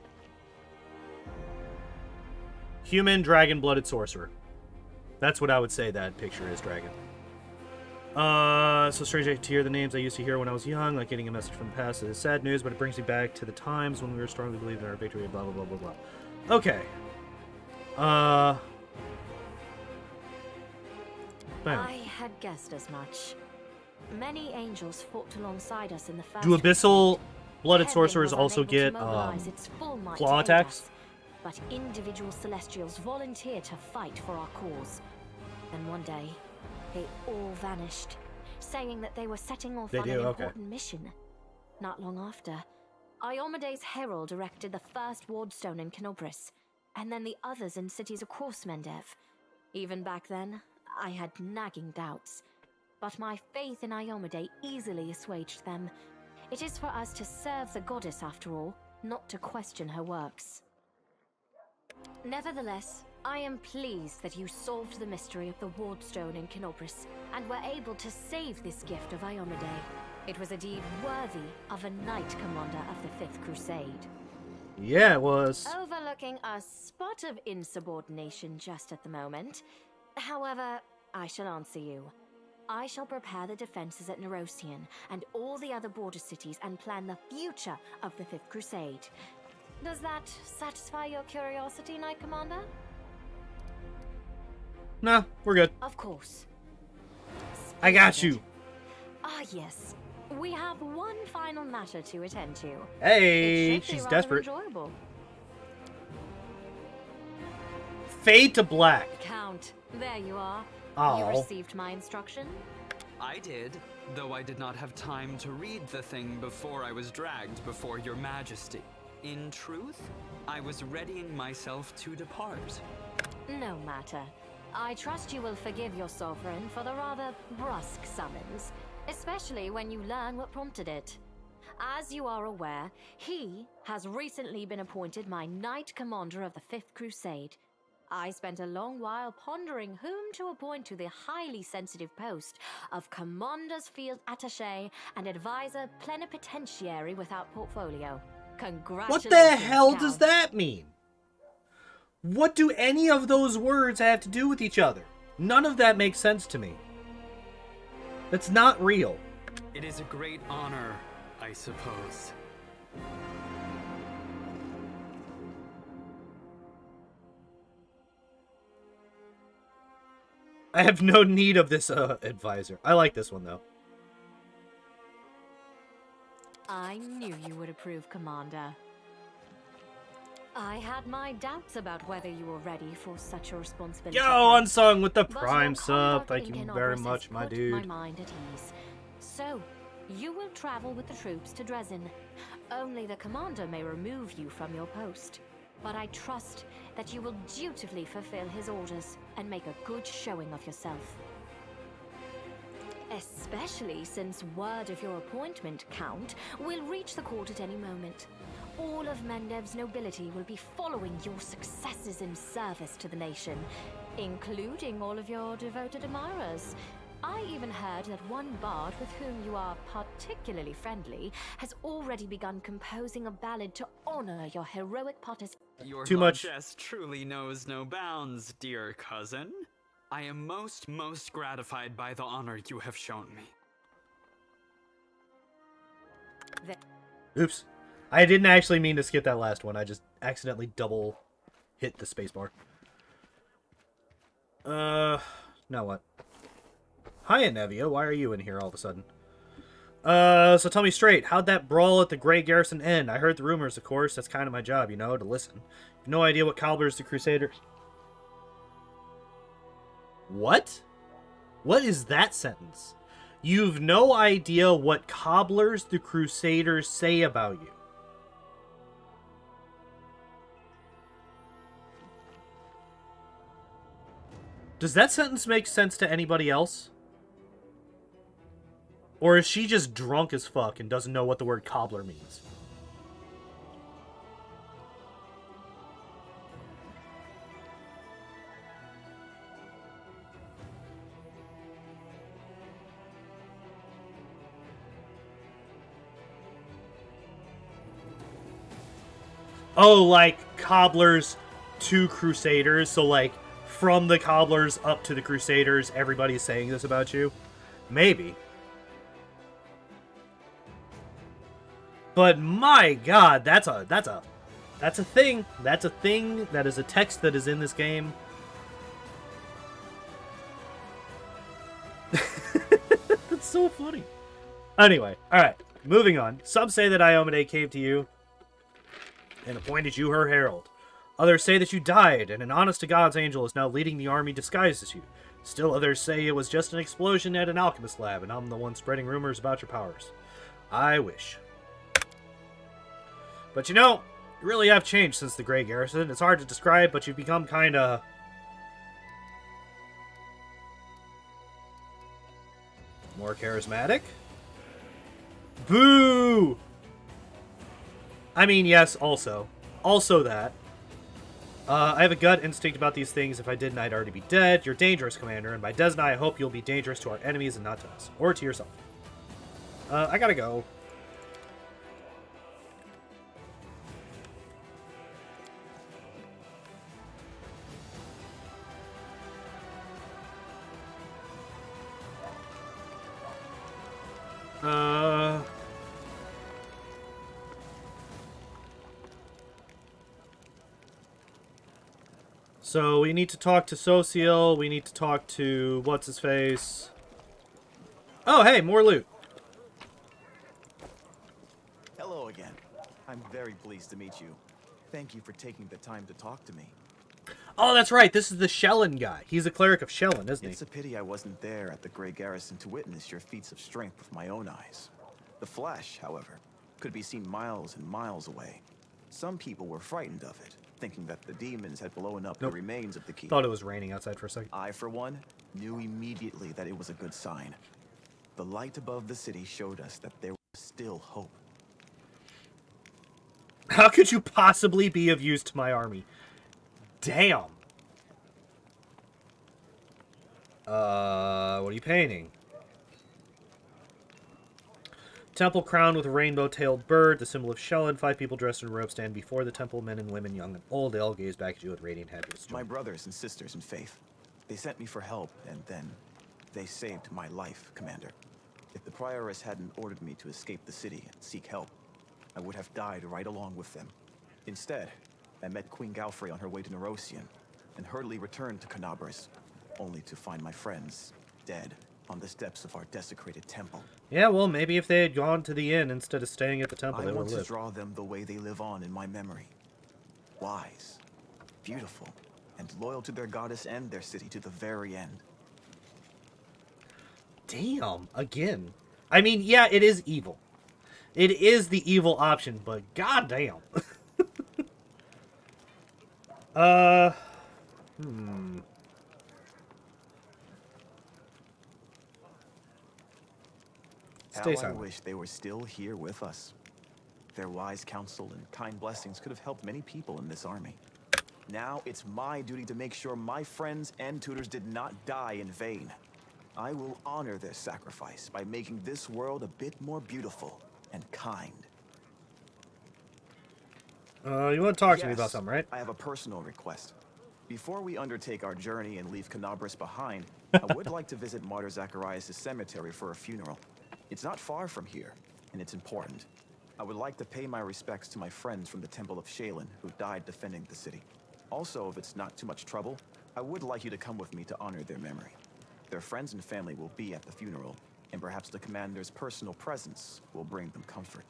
Human, dragon-blooded sorcerer. That's what I would say that picture is, dragon. So strange to hear the names I used to hear when I was young, like getting a message from the past. It is sad news, but it brings me back to the times when we were strongly believed in our victory, blah, blah, blah, blah, blah. Okay. Bam. I had guessed as much. Many angels fought alongside us in the first. Do abyssal blooded Heaven sorcerers was also unable to get mobilize its full might claw to aid attacks? us, but individual celestials volunteered to fight for our cause. Then one day, they all vanished, saying that they were setting off They on do, an okay. important mission. Not long after, Iomede's herald erected the first wardstone in Canobris, and then the others in cities across Mendev. Even back then, I had nagging doubts, but my faith in Iomede easily assuaged them. It is for us to serve the goddess after all, not to question her works. Nevertheless, I am pleased that you solved the mystery of the Wardstone in Canobris and were able to save this gift of Iomede. It was a deed worthy of a Knight Commander of the Fifth Crusade. Yeah, it was. Overlooking a spot of insubordination just at the moment. However, I shall answer you. I shall prepare the defenses at Nerosian and all the other border cities and plan the future of the Fifth Crusade. Does that satisfy your curiosity, Knight Commander? No, we're good. Of course. I got Splendid. you. Ah, yes. We have one final matter to attend to. Hey, It should be she's rather desperate. enjoyable. Fade to black. Count, there you are. Aw. You received my instruction? I did, though I did not have time to read the thing before I was dragged before your majesty. In truth, I was readying myself to depart. No matter. I trust you will forgive your sovereign for the rather brusque summons, especially when you learn what prompted it. As you are aware, he has recently been appointed my Knight Commander of the Fifth Crusade. I spent a long while pondering whom to appoint to the highly sensitive post of Commander's Field Attaché and Advisor Plenipotentiary without portfolio. Congratulations, What the hell Count. does that mean? What do any of those words have to do with each other? None of that makes sense to me. That's not real. It is a great honor, I suppose. I have no need of this advisor. I like this one, though. I knew you would approve, Commander. I had my doubts about whether you were ready for such a responsibility. Yo, Unsung with the But Prime your sub. conduct Thank in you Kenobris very has much, my put dude. my mind at ease. So, you will travel with the troops to Dresden. Only the commander may remove you from your post. But I trust that you will dutifully fulfill his orders and make a good showing of yourself. Especially since word of your appointment, Count, will reach the court at any moment. All of Mendev's nobility will be following your successes in service to the nation, including all of your devoted admirers. I even heard that one bard with whom you are particularly friendly has already begun composing a ballad to honor your heroic participation. Your Too much. largesse truly knows no bounds, dear cousin. I am most gratified by the honor you have shown me. Oops. I didn't actually mean to skip that last one. I just accidentally double hit the spacebar. Now what? Hiya, Nevia. Why are you in here all of a sudden? So tell me straight, how'd that brawl at the Grey Garrison end? I heard the rumors, of course. That's kind of my job, you know, to listen. No idea what cobblers the Crusaders... What? What is that sentence? You've no idea what cobblers the Crusaders say about you. Does that sentence make sense to anybody else? Or is she just drunk as fuck and doesn't know what the word cobbler means? Oh, like cobblers to Crusaders. So like from the cobblers up to the Crusaders, everybody's saying this about you? Maybe. But my god, that's a thing. That's a thing. That is a text that is in this game. That's so funny. Anyway, alright. Moving on. Some say that Iomade came to you and appointed you her herald. Others say that you died, and an honest-to-God's angel is now leading the army disguised as you. Still others say it was just an explosion at an alchemist lab, and I'm the one spreading rumors about your powers. I wish. But you know, you really have changed since the Grey Garrison. It's hard to describe, but you've become kinda... more charismatic? Boo! I mean, yes, also. Also that. I have a gut instinct about these things. If I didn't, I'd already be dead. You're dangerous, Commander, and by Desna, I hope you'll be dangerous to our enemies and not to us. Or to yourself. I gotta go. So we need to talk to Social. We need to talk to what's-his-face. Oh, hey, more loot. Hello again. I'm very pleased to meet you. Thank you for taking the time to talk to me. Oh, that's right. This is the Shellen guy. He's a cleric of Shellen, isn't he? It's a pity I wasn't there at the Grey Garrison to witness your feats of strength with my own eyes. The flash, however, could be seen miles and miles away. Some people were frightened of it, thinking that the demons had blown up the remains of the keep. Thought it was raining outside for a second. I, for one, knew immediately that it was a good sign. The light above the city showed us that there was still hope. How could you possibly be of use to my army? Damn. What are you painting? Temple crowned with a rainbow-tailed bird, the symbol of Shelan. 5 people dressed in robes stand before the temple, men and women, young and old. They all gaze back at you with radiant happiness. My brothers and sisters in faith. They sent me for help, and then they saved my life, Commander. If the Prioress hadn't ordered me to escape the city and seek help, I would have died right along with them. Instead, I met Queen Galfrey on her way to Nerosian, and hurriedly returned to Canabris, only to find my friends dead on the steps of our desecrated temple. Yeah, well, maybe if they had gone to the inn instead of staying at the temple, they would have lived. I want to draw them the way they live on in my memory. Wise, beautiful, and loyal to their goddess and their city to the very end. Damn, again. I mean, yeah, it is evil. It is the evil option, but goddamn. Stay silent. I wish they were still here with us. Their wise counsel and kind blessings could have helped many people in this army. Now it's my duty to make sure my friends and tutors did not die in vain. I will honor their sacrifice by making this world a bit more beautiful and kind. You want to talk to me about something, right? I have a personal request. Before we undertake our journey and leave Canabris behind, I would like to visit Martyr Zacharias' cemetery for a funeral. It's not far from here, and it's important. I would like to pay my respects to my friends from the Temple of Shelan who died defending the city. Also, if it's not too much trouble, I would like you to come with me to honor their memory. Their friends and family will be at the funeral, and perhaps the commander's personal presence will bring them comfort.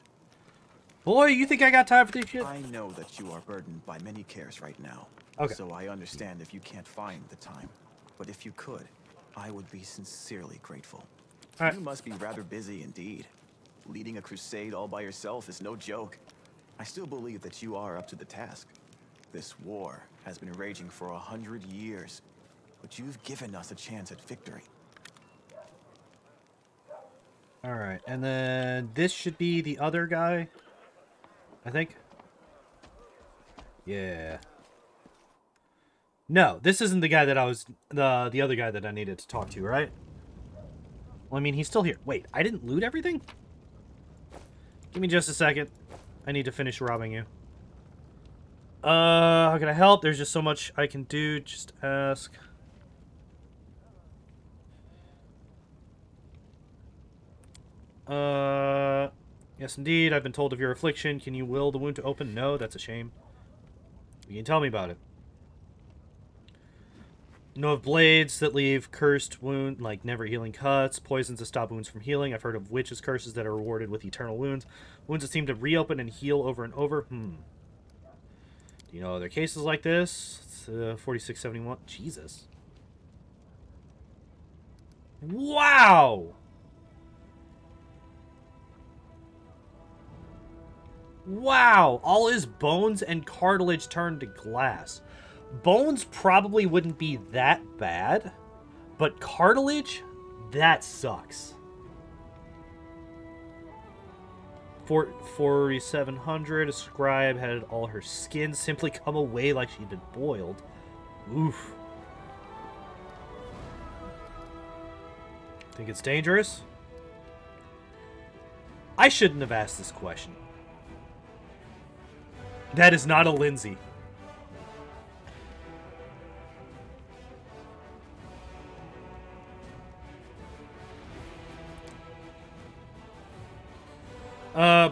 Boy, you think I got time for this shit? I know that you are burdened by many cares right now. Okay. So I understand if you can't find the time. But if you could, I would be sincerely grateful. All right. You must be rather busy indeed. Leading a crusade all by yourself is no joke. I still believe that you are up to the task. This war has been raging for 100 years, but you've given us a chance at victory. Alright, and then this should be the other guy, I think. Yeah. No, this isn't the guy that I was... The other guy that I needed to talk to, right? Well, I mean, he's still here. Wait, I didn't loot everything? Give me just a second. I need to finish robbing you. How can I help? There's just so much I can do. Just ask. Yes, indeed. I've been told of your affliction. Can you will the wound to open? No, that's a shame. You can tell me about it. Know of blades that leave cursed wound, like never healing cuts, poisons to stop wounds from healing. I've heard of witches' curses that are rewarded with eternal wounds. Wounds that seem to reopen and heal over and over. Do you know other cases like this? It's 4671. Jesus. Wow! Wow! All his bones and cartilage turned to glass. Bones probably wouldn't be that bad, but cartilage? That sucks. 4,700. A scribe had all her skin simply come away like she'd been boiled. Oof. Think it's dangerous? I shouldn't have asked this question. That is not a Lindsay.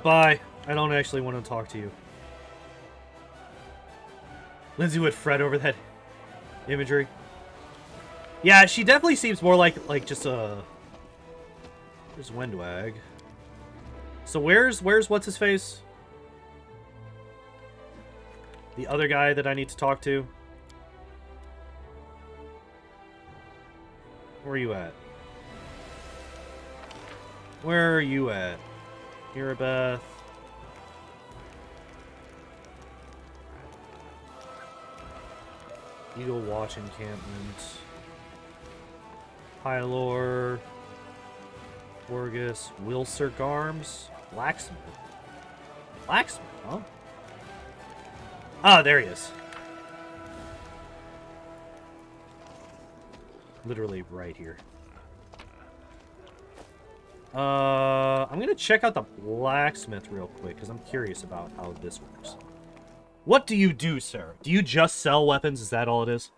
Bye. I don't actually want to talk to you. Lindsay would fret over that imagery. Yeah, she definitely seems more like just a... Where's Wendwag? So where's what's his face? The other guy that I need to talk to? Where are you at? Where are you at? Kiribeth. Eagle Watch Encampment. Hylor. Borgus. Wilser Garms. Blacksmith. Blacksmith, huh? Ah, there he is. Literally right here. I'm gonna check out the blacksmith real quick, because I'm curious about how this works. What do you do, sir? Do you just sell weapons? Is that all it is?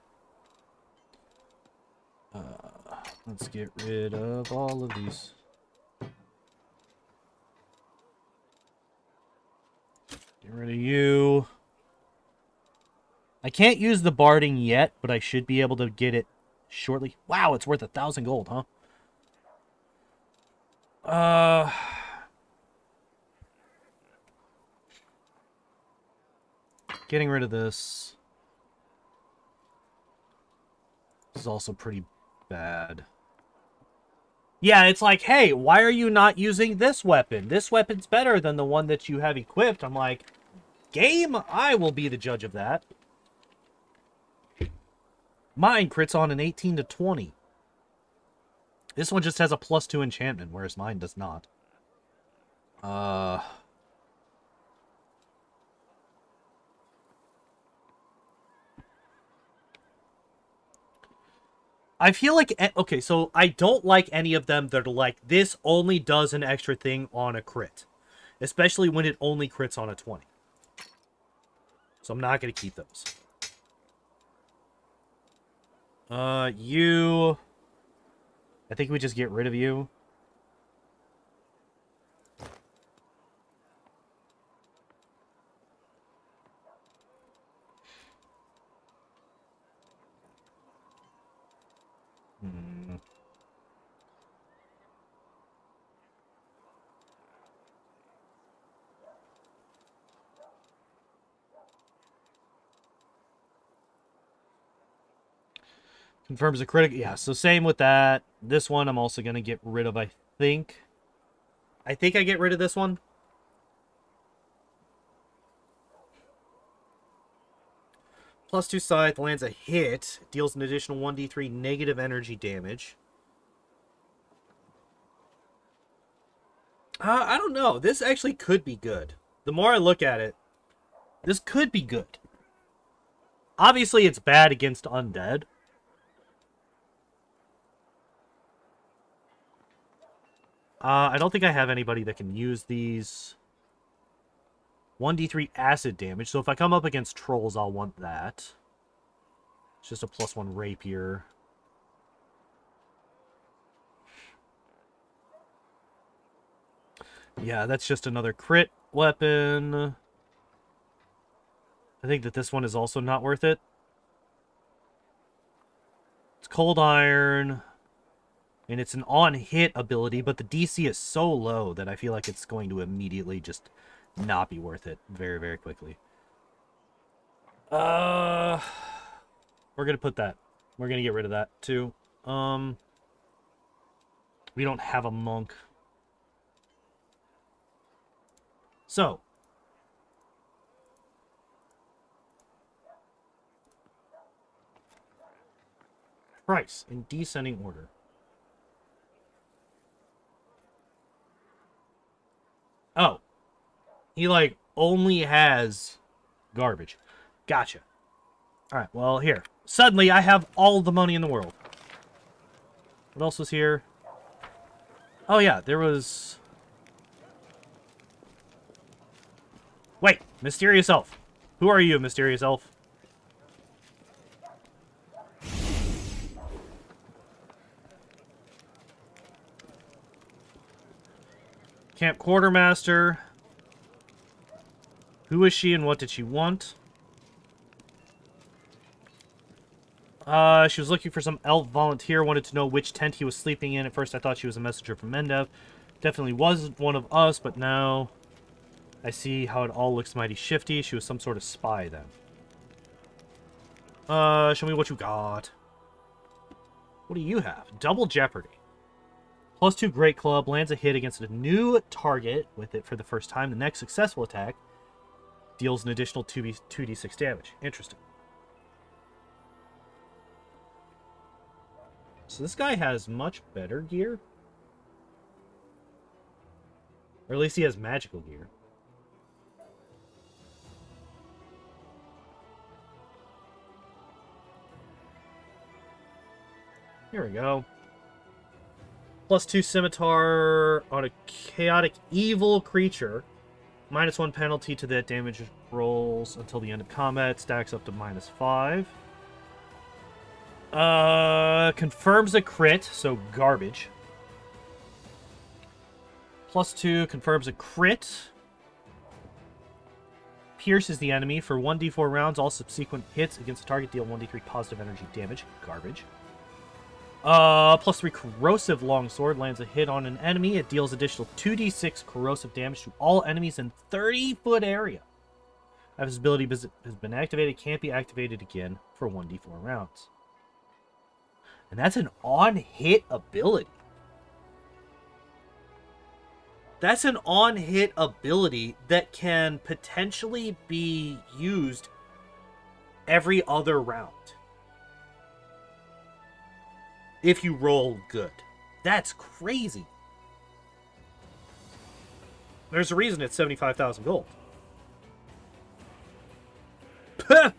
Let's get rid of all of these. Get rid of you. I can't use the barding yet, but I should be able to get it shortly. Wow, it's worth 1,000 gold, huh? Getting rid of this. This is also pretty bad. Yeah, it's like, hey, why are you not using this weapon? This weapon's better than the one that you have equipped. I'm like, game, I will be the judge of that. Mine crits on an 18 to 20. This one just has a +2 enchantment, whereas mine does not. I feel like... Okay, so I don't like any of them that are like, this only does an extra thing on a crit. Especially when it only crits on a 20. So I'm not going to keep those. You... I think we just get rid of you. Confirms a critic. Yeah, so same with that. This one I'm also going to get rid of, I think. I think I get rid of this one. +2 scythe lands a hit. Deals an additional 1d3 negative energy damage. I don't know. This actually could be good. The more I look at it, this could be good. Obviously, it's bad against undead. I don't think I have anybody that can use these. 1d3 acid damage. So if I come up against trolls, I'll want that. It's just a +1 rapier. Yeah, that's just another crit weapon. I think that this one is also not worth it. It's cold iron. And it's an on-hit ability, but the DC is so low that I feel like it's going to immediately just not be worth it very, very quickly. We're going to put that. We're going to get rid of that, too. We don't have a monk. So. Price in descending order. Oh. He, like, only has garbage. Gotcha. Alright, well, here. Suddenly, I have all the money in the world. What else was here? Oh, yeah, there was... Wait, Mysterious Elf. Who are you, Mysterious Elf? Camp Quartermaster. Who is she and what did she want? She was looking for some elf volunteer, wanted to know which tent he was sleeping in. At first I thought she was a messenger from Mendev. Definitely wasn't one of us, but now I see how it all looks mighty shifty. She was some sort of spy then. Show me what you got. What do you have? Double Jeopardy. +2 Great Club, lands a hit against a new target with it for the first time. The next successful attack deals an additional 2d6 damage. Interesting. So this guy has much better gear. Or at least he has magical gear. Here we go. +2 scimitar on a chaotic evil creature. -1 penalty to that damage rolls until the end of combat. Stacks up to -5. Confirms a crit, so garbage. +2 confirms a crit. Pierces the enemy for 1d4 rounds. All subsequent hits against the target deal 1d3 positive energy damage. Garbage. +3 corrosive longsword lands a hit on an enemy. It deals additional 2d6 corrosive damage to all enemies in 30-foot area. If this ability has been activated, can't be activated again for 1d4 rounds. And that's an on-hit ability. That's an on-hit ability that can potentially be used every other round. If you roll good. That's crazy. There's a reason it's 75,000 gold. +2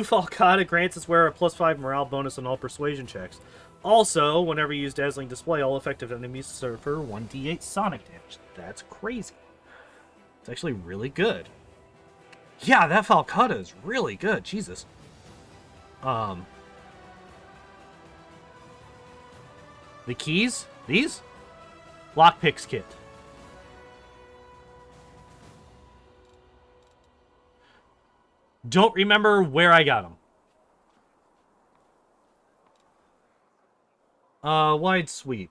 Falcata grants its wearer a +5 morale bonus on all persuasion checks. Also, whenever you use Dazzling Display, all effective enemies suffer 1d8 sonic damage. That's crazy. It's actually really good. Yeah, that Falcata is really good. Jesus. The keys? These? Lockpicks kit. Don't remember where I got them. Wide sweep.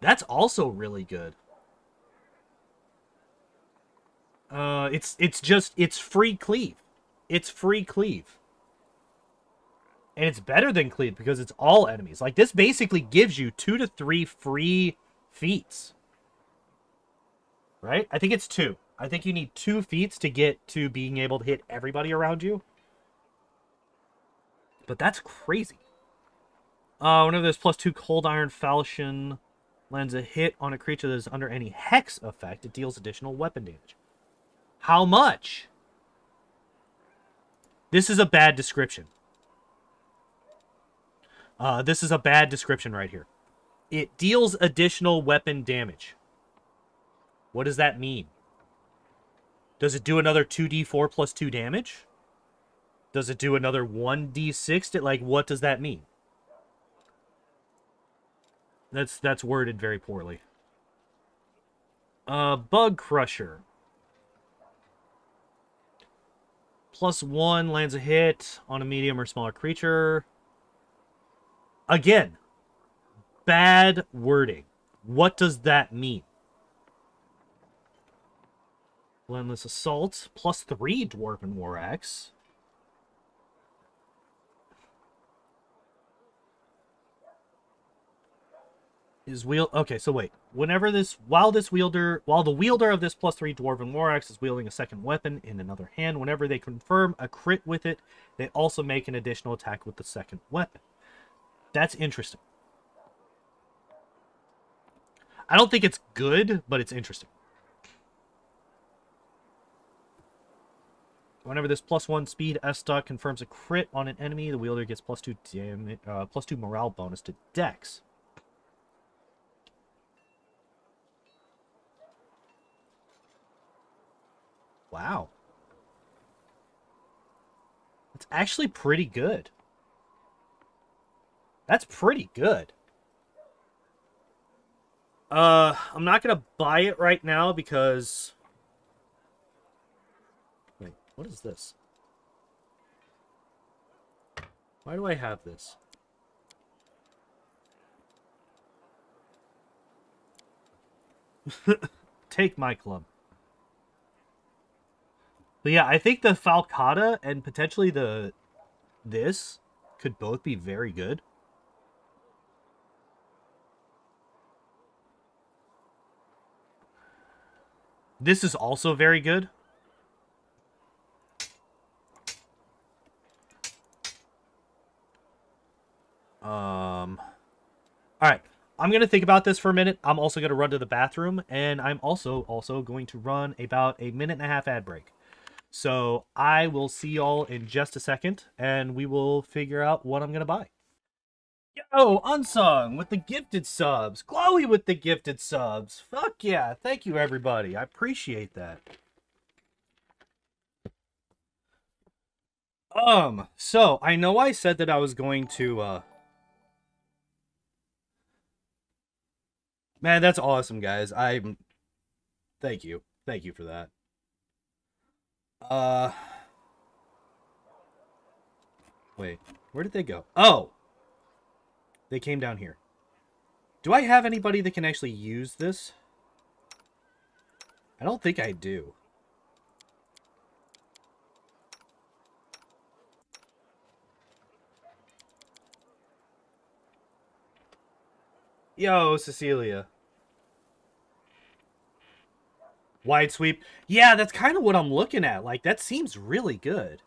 That's also really good. It's free cleave. It's free cleave. And it's better than cleave because it's all enemies. Like, this basically gives you 2 to 3 free feats. Right? I think it's 2. I think you need 2 feats to get to being able to hit everybody around you. But that's crazy. Whenever there's +2 Cold Iron Falchion lands a hit on a creature that is under any hex effect, it deals additional weapon damage. How much? This is a bad description. This is a bad description right here. It deals additional weapon damage. What does that mean? Does it do another 2d4 plus 2 damage? Does it do another 1d6? Like, what does that mean? That's worded very poorly. Bug Crusher. +1 lands a hit on a medium or smaller creature. Again, bad wording. What does that mean? Relentless Assault. +3 Dwarven War Axe. Okay, so wait. While the wielder of this +3 Dwarven War Axe is wielding a second weapon in another hand, whenever they confirm a crit with it, they also make an additional attack with the second weapon. That's interesting. I don't think it's good, but it's interesting. Whenever this +1 speed S-Stock confirms a crit on an enemy, the wielder gets +2 damage, +2 morale bonus to Dex. Wow. It's actually pretty good. That's pretty good. I'm not gonna buy it right now because... Wait, what is this? Why do I have this? Take my club. But yeah, I think the Falcata and potentially this could both be very good. This is also very good. Alright. I'm going to think about this for a minute. I'm also going to run to the bathroom. And I'm also going to run about a 1.5-minute ad break. So I will see y'all in just a second, and we will figure out what I'm going to buy. Yo, Unsung with the gifted subs. Chloe with the gifted subs. Fuck yeah. Thank you, everybody. I appreciate that. So I know I said that I was going to, man, that's awesome, guys. Thank you. Thank you for that. Wait, where did they go? Oh! They came down here. Do I have anybody that can actually use this? I don't think I do. Yo, Cecilia. Wide sweep. Yeah, that's kind of what I'm looking at. Like, that seems really good.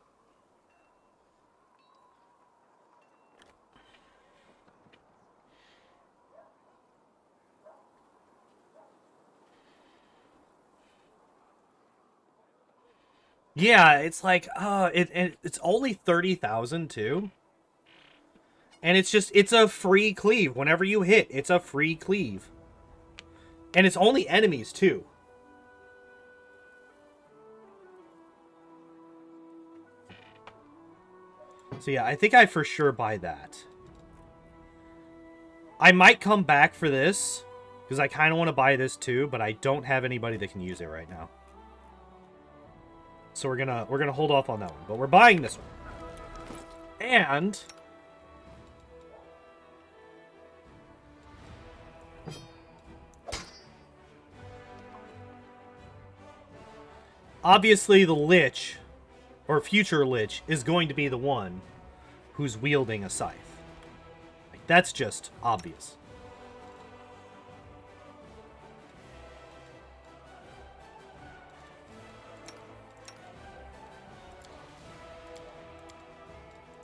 Yeah, it's like, it's only 30,000 too. And it's a free cleave. Whenever you hit, it's a free cleave. And it's only enemies too. So yeah, I think I for sure buy that. I might come back for this, because I kind of want to buy this too, but I don't have anybody that can use it right now. So we're gonna hold off on that one, but we're buying this one. And obviously the Lich, or future Lich, is going to be the one who's wielding a scythe. Like, that's just obvious.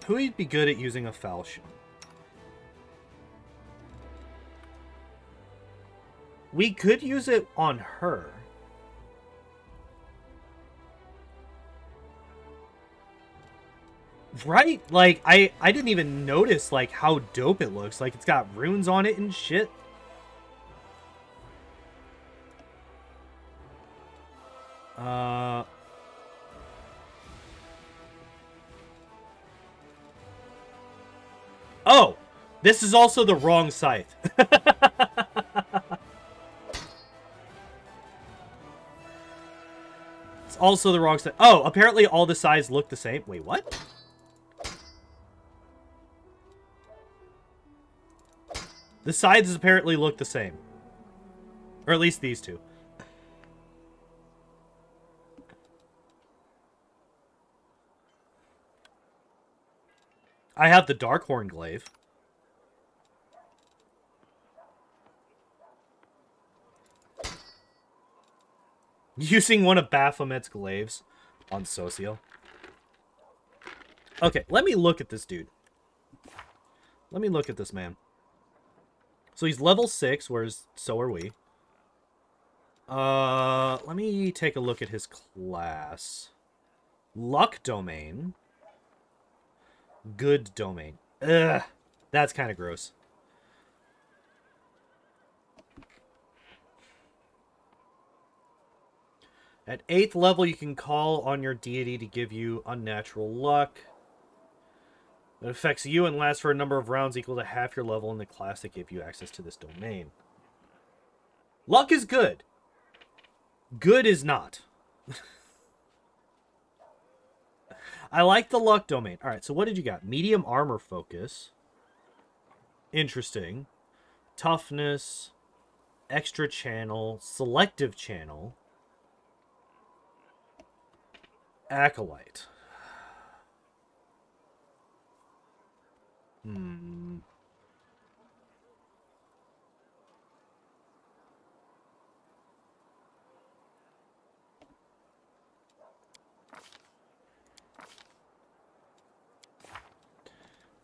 Who'd be good at using a falchion? We could use it on her. Right? Like, I didn't even notice, like, how dope it looks. Like, it's got runes on it and shit. Oh! This is also the wrong scythe. It's also the wrong scythe. Oh, apparently all the scythes look the same. Wait, what? The scythes apparently look the same. Or at least these two. I have the Darkhorn Glaive. Using one of Baphomet's glaives on Socio. Okay, let me look at this dude. Let me look at this man. So he's level 6, whereas so are we. Let me take a look at his class. Luck domain. Good domain. Ugh. That's kind of gross. At 8th level, you can call on your deity to give you unnatural luck. It affects you and lasts for a number of rounds equal to half your level in the class that gave you access to this domain. Luck is good. Good is not. I like the luck domain. Alright, so what did you got? Medium armor focus. Interesting. Toughness. Extra channel. Selective channel. Acolyte.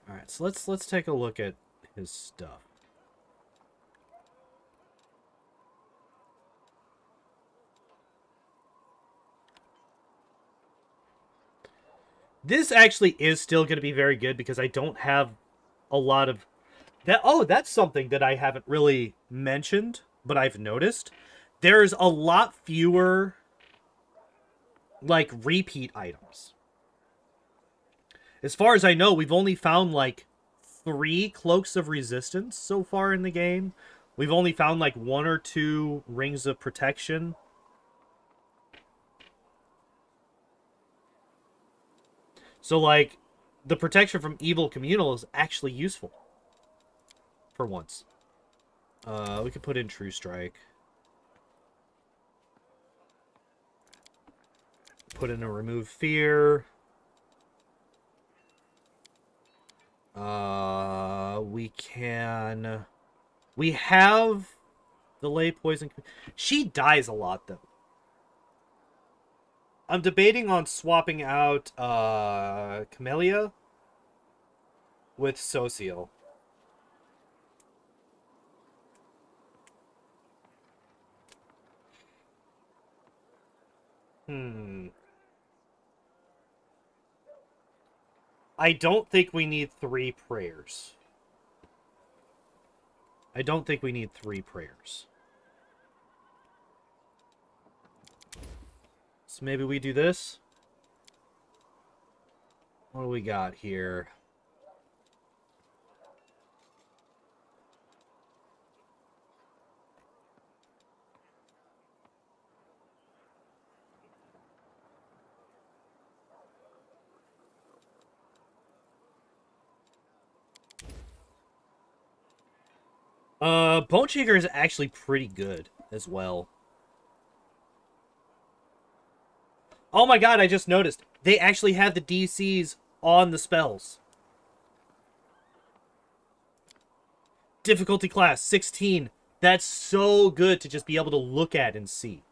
Alright, so let's take a look at his stuff. This actually is still going to be very good because I don't have a lot of... that. Oh, that's something that I haven't really mentioned, but I've noticed. There's a lot fewer, like, repeat items. As far as I know, we've only found, like, 3 Cloaks of Resistance so far in the game. We've only found, like, 1 or 2 Rings of Protection. So, like, the protection from evil communal is actually useful. For once. We could put in True Strike. Put in a Remove Fear. We can... we have the Lay Poison. She dies a lot, though. I'm debating on swapping out Camellia with Social. I don't think we need 3 prayers. I don't think we need 3 prayers. So maybe we do this. What do we got here? Bone Shaker is actually pretty good as well. Oh my god, I just noticed. They actually have the DCs on the spells. Difficulty class, 16. That's so good to just be able to look at and see.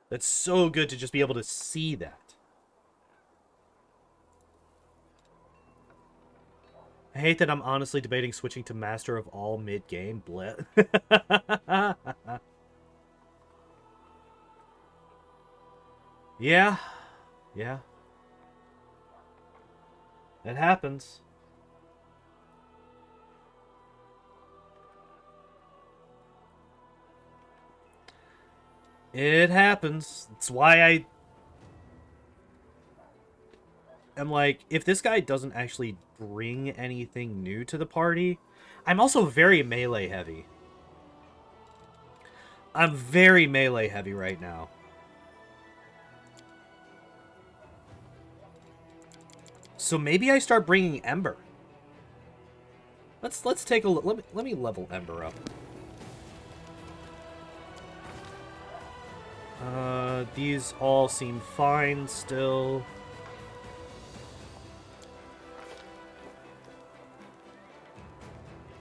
That's so good to just be able to see that. I hate that I'm honestly debating switching to Master of All mid-game. Bleh. Yeah. Yeah. It happens. It happens. That's why I'm like, if this guy doesn't actually bring anything new to the party... I'm also very melee heavy. I'm very melee heavy right now. So maybe I start bringing Ember. Let's take a look. Let me level Ember up. These all seem fine still.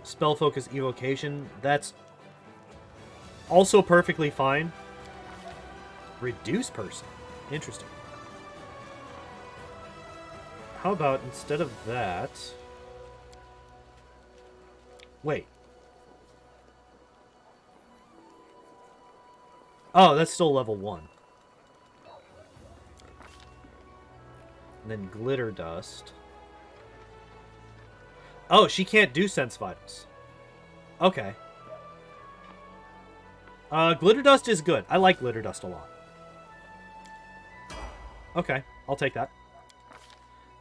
Spell Focus Evocation, that's also perfectly fine. Reduce Person. Interesting. How about instead of that... Wait. Oh, that's still level 1. And then Glitter Dust. Oh, she can't do Sense Vitals. Okay. Glitter Dust is good. I like Glitter Dust a lot. Okay, I'll take that.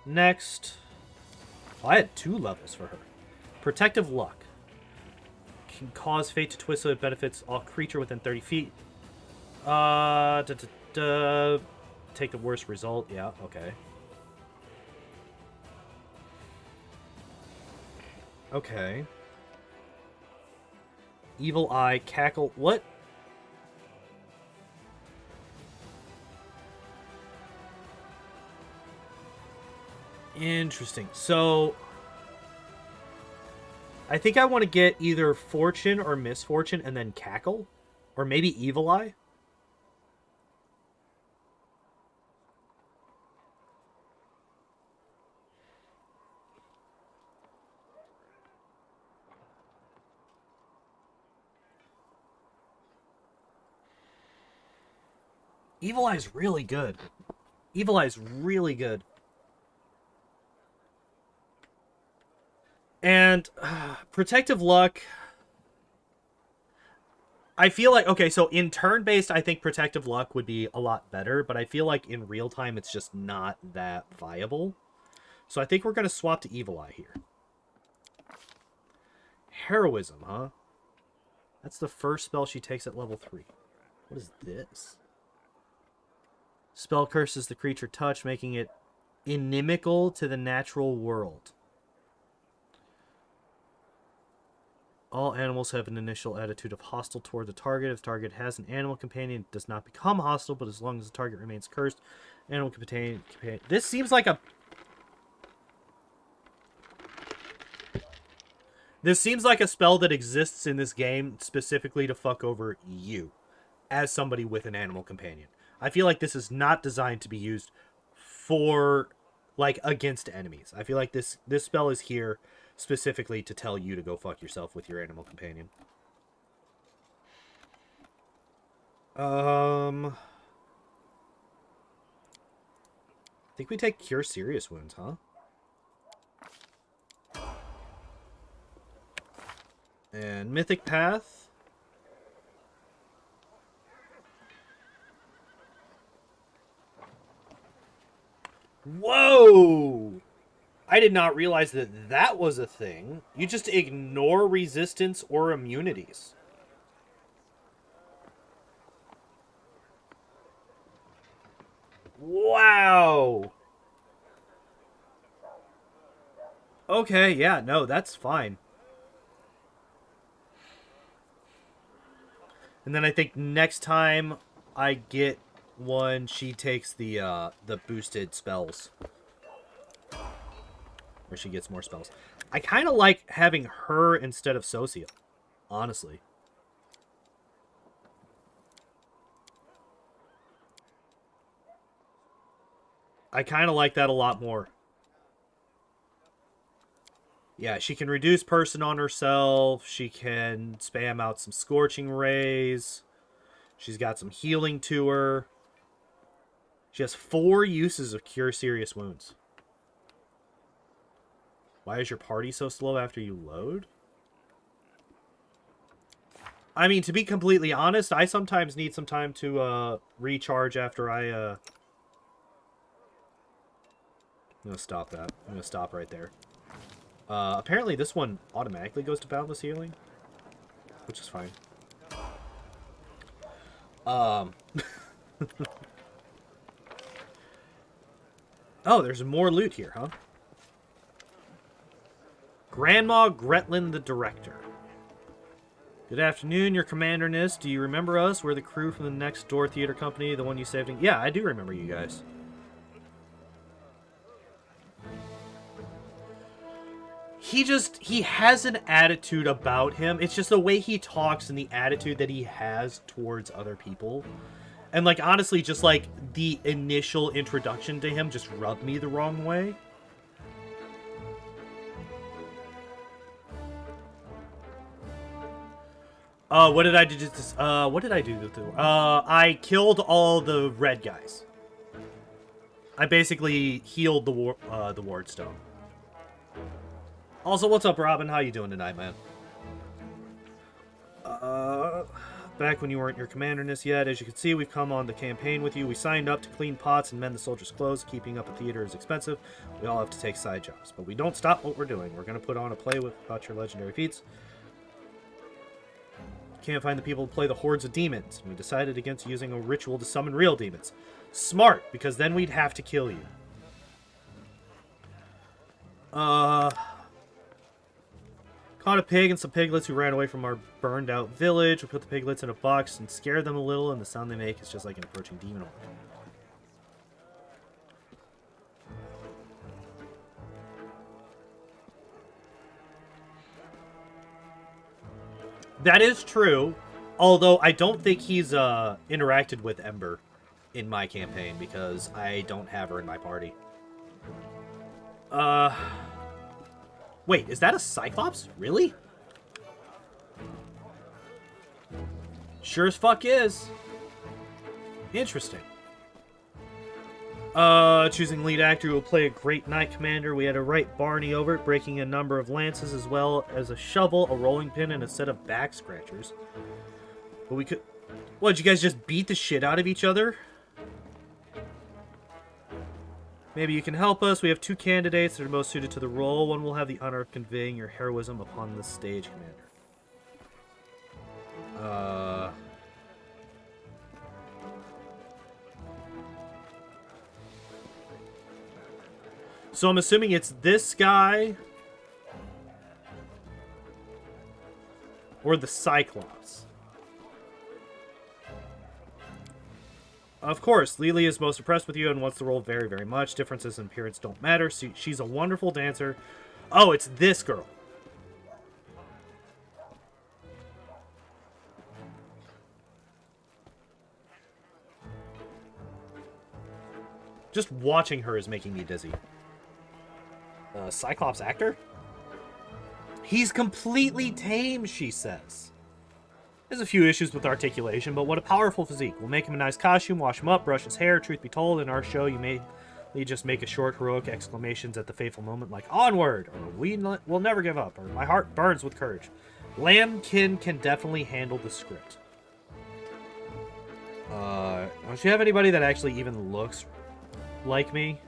Next. Oh, I had 2 levels for her. Protective Luck. Can cause fate to twist so it benefits all creature within 30 feet. Take the worst result. Yeah, okay. Okay. Evil Eye, Cackle. What? Interesting. So, I think I want to get either Fortune or Misfortune and then Cackle. Or maybe Evil Eye. Evil Eye's really good. Evil Eye's really good. And Protective Luck... I feel like... Okay, so in turn-based, I think Protective Luck would be a lot better, but I feel like in real time, it's just not that viable. So I think we're going to swap to Evil Eye here. Heroism, huh? That's the first spell she takes at level 3. What is this? Spell curses the creature touched, making it inimical to the natural world. All animals have an initial attitude of hostile toward the target. If the target has an animal companion, it does not become hostile, but as long as the target remains cursed, animal companion... This seems like a... This seems like a spell that exists in this game specifically to fuck over you as somebody with an animal companion. I feel like this is not designed to be used for, like, against enemies. I feel like this spell is here specifically to tell you to go fuck yourself with your animal companion. I think we take Cure Serious Wounds, huh? And Mythic Path. Whoa! I did not realize that that was a thing. You just ignore resistance or immunities. Wow! Okay, yeah, no, that's fine. And then I think next time I get one, she takes the boosted spells. Where she gets more spells. I kind of like having her instead of Socia, honestly. I kind of like that a lot more. Yeah, she can reduce person on herself. She can spam out some Scorching Rays. She's got some healing to her. She has 4 uses of Cure Serious Wounds. Why is your party so slow after you load? I mean, to be completely honest, I sometimes need some time to recharge after I... I'm going to stop that. I'm going to stop right there. Apparently this one automatically goes to Boundless Healing, which is fine. Oh, there's more loot here, huh? Grandma Gretlin the Director. Good afternoon, your commanderness. Do you remember us? We're the crew from the next door theater company, the one you saved. Yeah, I do remember you guys. He has an attitude about him. It's just the way he talks and the attitude that he has towards other people. And, like, honestly, just, like, the initial introduction to him just rubbed me the wrong way. What did I do? What did I do? I killed all the red guys. I basically healed the Ward Stone. Also, what's up, Robin? How you doing tonight, man? Back when you weren't your commanderness yet, as you can see, we've come on the campaign with you. We signed up to clean pots and mend the soldiers' clothes. Keeping up a theater is expensive. We all have to take side jobs, but we don't stop what we're doing. We're going to put on a play about your legendary feats. Can't find the people to play the hordes of demons, and we decided against using a ritual to summon real demons. Smart, because then we'd have to kill you. Caught a pig and some piglets who ran away from our burned out village. We put the piglets in a box and scared them a little, and the sound they make is just like an approaching demon horde. That is true, although I don't think he's interacted with Ember in my campaign because I don't have her in my party. Wait, is that a Cyclops? Really? Sure as fuck is. Interesting. Choosing lead actor who will play a great knight commander. We had to write Barney over it, breaking a number of lances as well as a shovel, a rolling pin, and a set of back scratchers. But we could... What, did you guys just beat the shit out of each other? Maybe you can help us. We have 2 candidates that are most suited to the role. One will have the honor of conveying your heroism upon the stage, Commander. So I'm assuming it's this guy or the Cyclops. Of course, Lily is most impressed with you and wants the role very, very much. Differences in appearance don't matter. She's a wonderful dancer. Oh, it's this girl. Just watching her is making me dizzy. Cyclops actor? He's completely tame, she says. There's a few issues with articulation, but what a powerful physique. We'll make him a nice costume, wash him up, brush his hair. Truth be told, in our show, you just make a short, heroic exclamations at the fateful moment, like, onward, or we'll never give up, or my heart burns with courage. Lambkin can definitely handle the script. Don't you have anybody that actually even looks like me?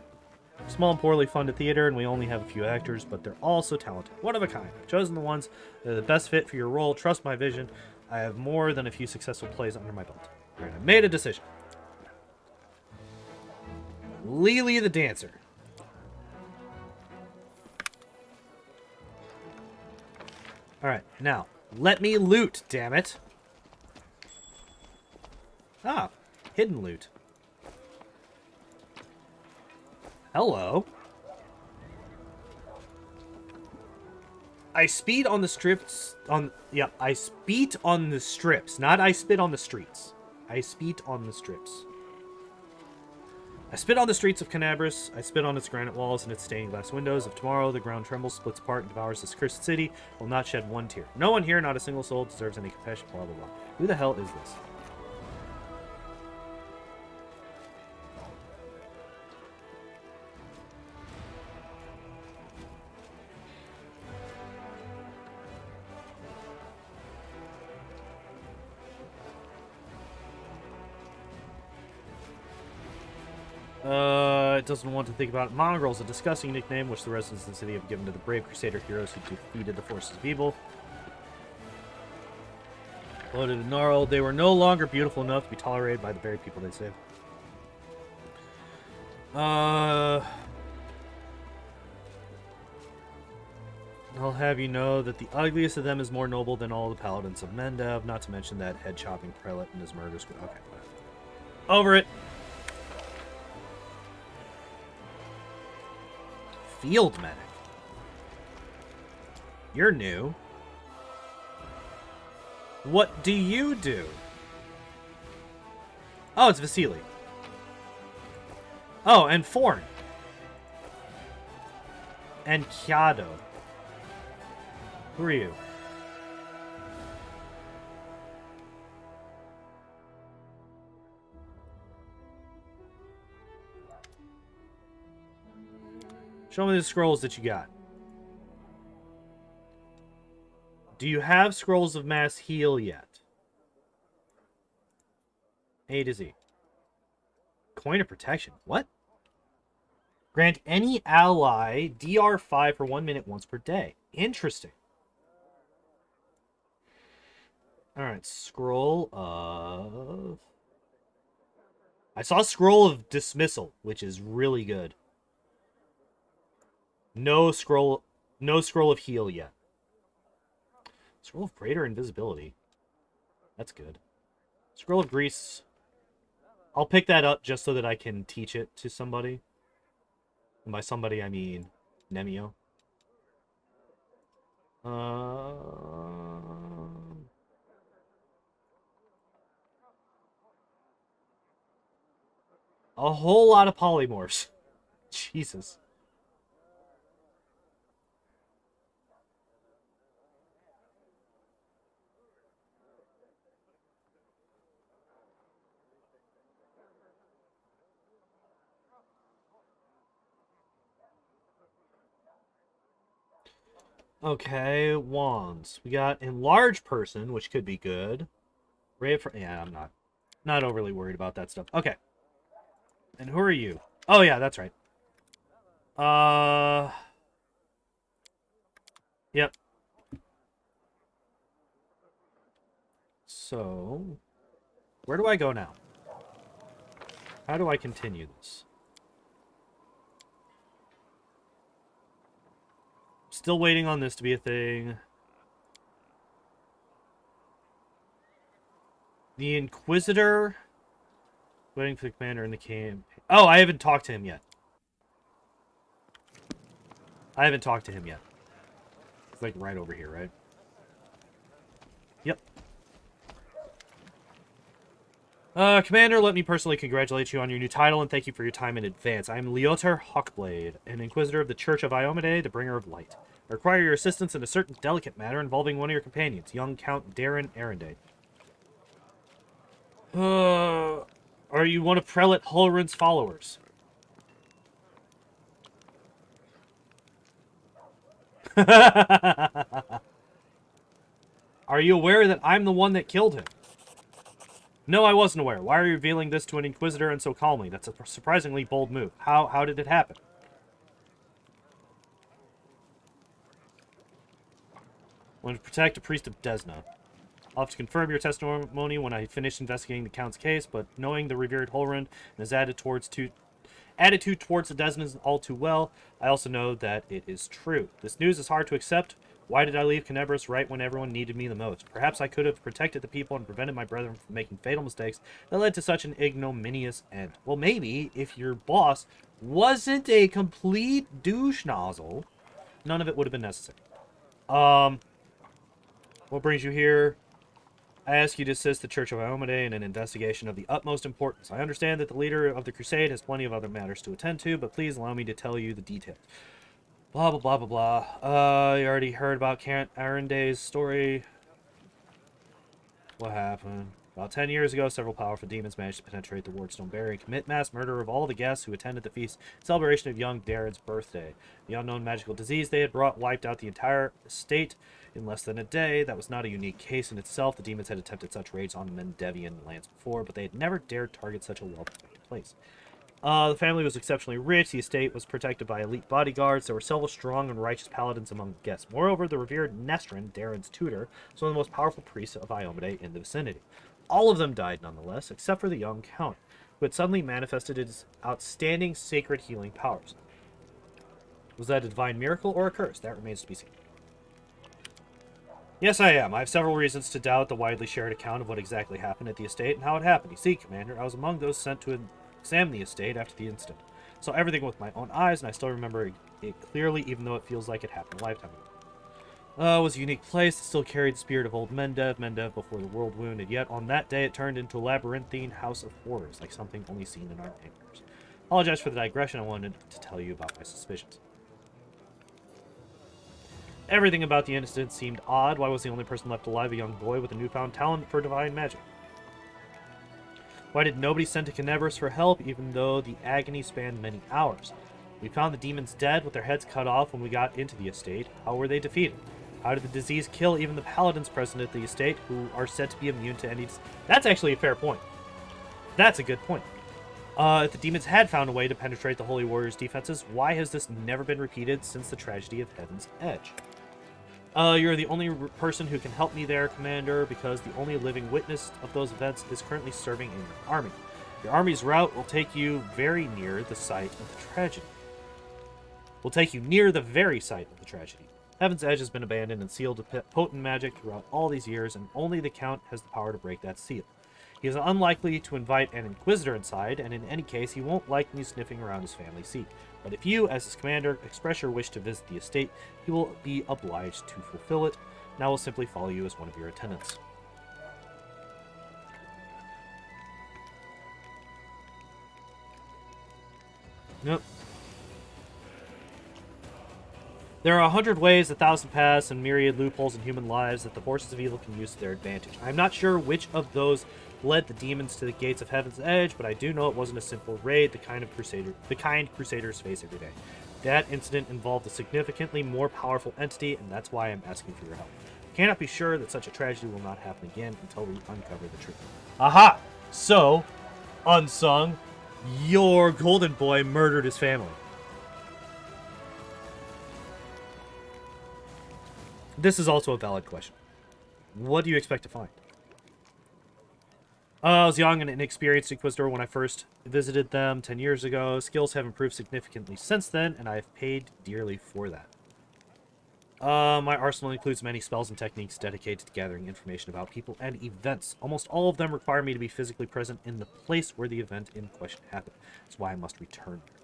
Small and poorly funded theater, and we only have a few actors, but they're all so talented. One of a kind. I've chosen the ones that are the best fit for your role. Trust my vision. I have more than a few successful plays under my belt. Alright, I made a decision. Lily the dancer. Alright, now, let me loot, damn it. Ah, hidden loot. Hello. I speed on the strips I speed on the strips, not I spit on the streets. I speed on the strips. I spit on the streets of Canabris. I spit on its granite walls and its stained glass windows. If tomorrow the ground trembles, splits apart, and devours this cursed city, will not shed one tear. No one here, not a single soul, deserves any compassion, blah, blah, blah. Who the hell is this? It doesn't want to think about it. Mongrel's a disgusting nickname which the residents of the city have given to the brave Crusader heroes who defeated the forces of evil. Loaded and gnarled, they were no longer beautiful enough to be tolerated by the very people they saved. I'll have you know that the ugliest of them is more noble than all the paladins of Mendev, not to mention that head-chopping prelate and his murder squad. Okay, whatever. Over it! Field medic. You're new. What do you do? Oh, it's Vasily. Oh, and Forn. And Kiado. Who are you? Show me the scrolls that you got. Do you have scrolls of mass heal yet? A to Z. Coin of protection. What? Grant any ally DR5 for 1 minute once per day. Interesting. Alright, scroll of... I saw scroll of dismissal, which is really good. No scroll of heal yet. Scroll of greater invisibility. That's good. Scroll of grease. I'll pick that up just so that I can teach it to somebody. And by somebody, I mean Nemio. A whole lot of polymorphs. Jesus. Okay, wands. We got enlarge person, which could be good. Ray of... Yeah, I'm not overly worried about that stuff. Okay. And who are you? Oh, yeah, that's right. Yep. So, where do I go now? How do I continue this? Still waiting on this to be a thing. The Inquisitor. Waiting for the commander in the camp. Oh, I haven't talked to him yet. It's like right over here, right? Yep. Commander, let me personally congratulate you on your new title and thank you for your time in advance. I am Leotar Hawkblade, an Inquisitor of the Church of Iomade, the Bringer of Light. I require your assistance in a certain delicate matter involving one of your companions, young Count Darren Arendade. Are you one of Prelate Holrin's followers? Are you aware that I'm the one that killed him? No, I wasn't aware. Why are you revealing this to an Inquisitor and so calmly? That's a surprisingly bold move. How did it happen? I want to protect a priest of Desna. I'll have to confirm your testimony when I finish investigating the Count's case, but knowing the revered Holrin and his attitude towards the Desnas all too well, I also know that it is true. This news is hard to accept. Why did I leave Canebras right when everyone needed me the most? Perhaps I could have protected the people and prevented my brethren from making fatal mistakes that led to such an ignominious end. Well, maybe if your boss wasn't a complete douche nozzle, none of it would have been necessary. What brings you here? I ask you to assist the Church of Iomade in an investigation of the utmost importance. I understand that the leader of the crusade has plenty of other matters to attend to, but please allow me to tell you the details. Blah, blah, blah, blah, blah. You already heard about Count Arendade's story. What happened? About 10 years ago, several powerful demons managed to penetrate the Wardstone Barrier and commit mass murder of all the guests who attended the feast celebration of young Darren's birthday. The unknown magical disease they had brought wiped out the entire estate in less than a day. That was not a unique case in itself. The demons had attempted such raids on Mendevian lands before, but they had never dared target such a well-protected place. The family was exceptionally rich. The estate was protected by elite bodyguards. There were several strong and righteous paladins among the guests. Moreover, the revered Nestrin, Darren's tutor, was one of the most powerful priests of Iomade in the vicinity. All of them died nonetheless, except for the young count, who had suddenly manifested his outstanding sacred healing powers. Was that a divine miracle or a curse? That remains to be seen. Yes, I am. I have several reasons to doubt the widely shared account of what exactly happened at the estate and how it happened. You see, Commander, I was among those sent to examine the estate after the incident. Saw everything with my own eyes, and I still remember it clearly, even though it feels like it happened a lifetime ago. It was a unique place. It still carried the spirit of old Mendev before the world wounded. Yet on that day, it turned into a labyrinthine house of horrors, like something only seen in our nightmares. Apologize for the digression. I wanted to tell you about my suspicions. Everything about the incident seemed odd. Why was the only person left alive a young boy with a newfound talent for divine magic? Why did nobody send to Canebras for help, even though the agony spanned many hours? We found the demons dead with their heads cut off when we got into the estate. How were they defeated? How did the disease kill even the paladins present at the estate, who are said to be immune to any... That's actually a fair point. That's a good point. If the demons had found a way to penetrate the Holy Warrior's defenses, why has this never been repeated since the tragedy of Heaven's Edge? You're the only person who can help me there, Commander, because the only living witness of those events is currently serving in your army. Your army's route will take you very near the site of the tragedy. Heaven's Edge has been abandoned and sealed with potent magic throughout all these years, and only the Count has the power to break that seal. He is unlikely to invite an Inquisitor inside, and in any case, he won't like me sniffing around his family seat. But if you, as his commander, express your wish to visit the estate, he will be obliged to fulfill it. Now I will simply follow you as one of your attendants. Yep. There are 100 ways, 1,000 paths, and myriad loopholes in human lives that the forces of evil can use to their advantage. I'm not sure which of those led the demons to the gates of Heaven's Edge, but I do know it wasn't a simple raid, the kind Crusaders face every day. That incident involved a significantly more powerful entity, and that's why I'm asking for your help. I cannot be sure that such a tragedy will not happen again until we uncover the truth. Aha! So, Unsung, your golden boy murdered his family. This is also a valid question. What do you expect to find? I was young and inexperienced Inquisitor when I first visited them 10 years ago. Skills have improved significantly since then, and I have paid dearly for that. My arsenal includes many spells and techniques dedicated to gathering information about people and events. Almost all of them require me to be physically present in the place where the event in question happened. That's why I must return there.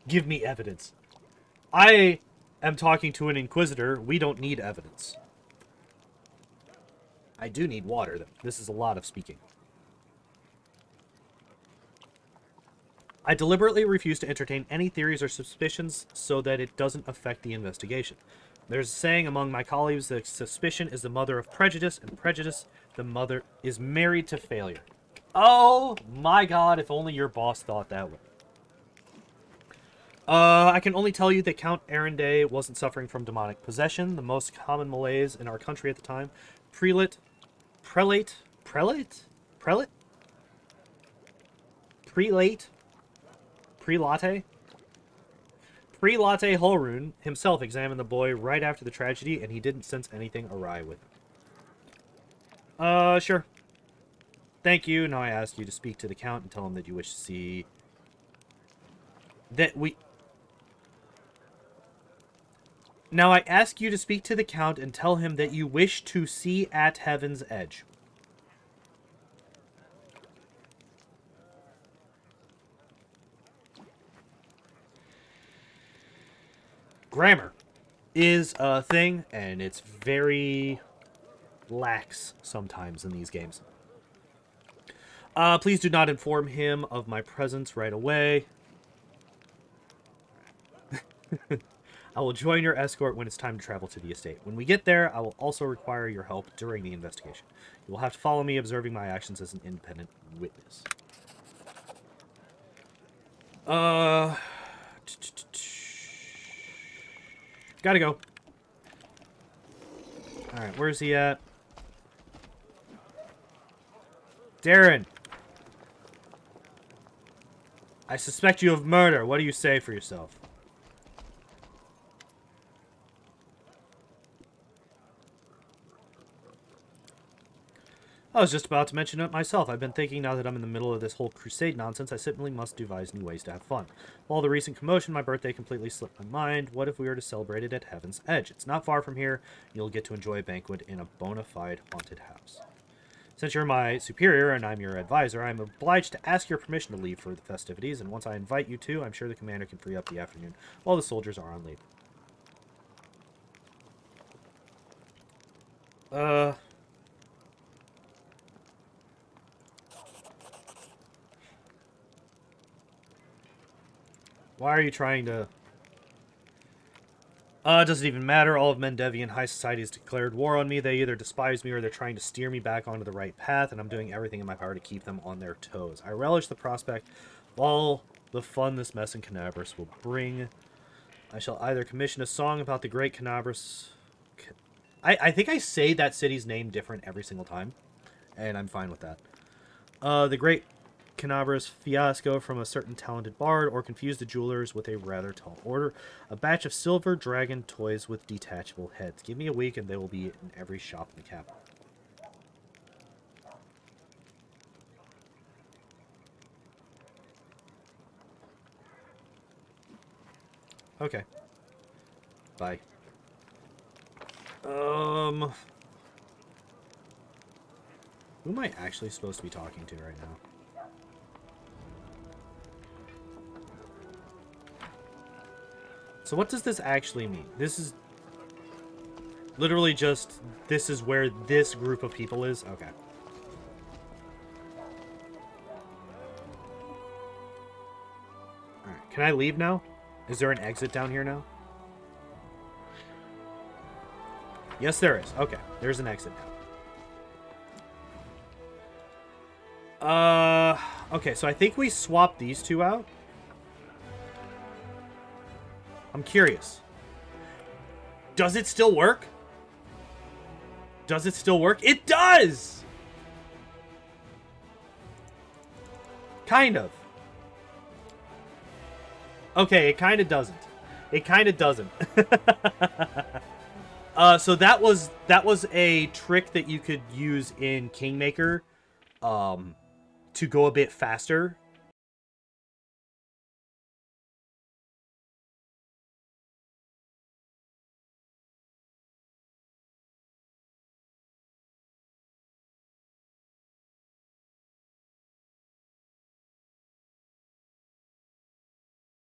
Give me evidence. I am talking to an Inquisitor. We don't need evidence. I do need water, though. This is a lot of speaking. I deliberately refuse to entertain any theories or suspicions so that it doesn't affect the investigation. There's a saying among my colleagues that suspicion is the mother of prejudice, and prejudice, the mother, is married to failure. Oh my god, if only your boss thought that way. I can only tell you that Count Arenday wasn't suffering from demonic possession, the most common malaise in our country at the time. Prelate Holrun himself examined the boy right after the tragedy, and he didn't sense anything awry with him. Sure. Thank you. Now I ask you to speak to the Count and tell him that you wish to see... Now I ask you to speak to the Count and tell him that you wish to see at Heaven's Edge. Grammar is a thing, and it's very lax sometimes in these games. Please do not inform him of my presence right away. I will join your escort when it's time to travel to the estate. When we get there, I will also require your help during the investigation. You will have to follow me, observing my actions as an independent witness. Gotta go. Alright, where's he at? Darren! I suspect you of murder. What do you say for yourself? I was just about to mention it myself. I've been thinking, now that I'm in the middle of this whole crusade nonsense, I simply must devise new ways to have fun. With all the recent commotion, my birthday completely slipped my mind. What if we were to celebrate it at Heaven's Edge? It's not far from here. You'll get to enjoy a banquet in a bona fide haunted house. Since you're my superior and I'm your advisor, I'm obliged to ask your permission to leave for the festivities, and once I invite you to, I'm sure the commander can free up the afternoon while the soldiers are on leave. Why are you trying to... it doesn't even matter. All of Mendevian high society has declared war on me. They either despise me or they're trying to steer me back onto the right path, and I'm doing everything in my power to keep them on their toes. I relish the prospect of all the fun this mess in Canabras will bring. I shall either commission a song about the great Canabras... I think I say that city's name different every single time, and I'm fine with that. The great Canabras fiasco from a certain talented bard, or confuse the jewelers with a rather tall order. A batch of silver dragon toys with detachable heads. Give me a week and they will be in every shop in the capital. Okay. Bye. Who am I actually supposed to be talking to right now? So what does this actually mean? This is literally just, this is where this group of people is? Okay. Alright, can I leave now? Is there an exit down here now? Yes, there is. Okay, there's an exit Okay, so I think we swapped these two out. I'm curious. Does it still work? Does it still work? It does! Kind of. Okay, it kind of doesn't. It kind of doesn't. So that was a trick that you could use in Kingmaker to go a bit faster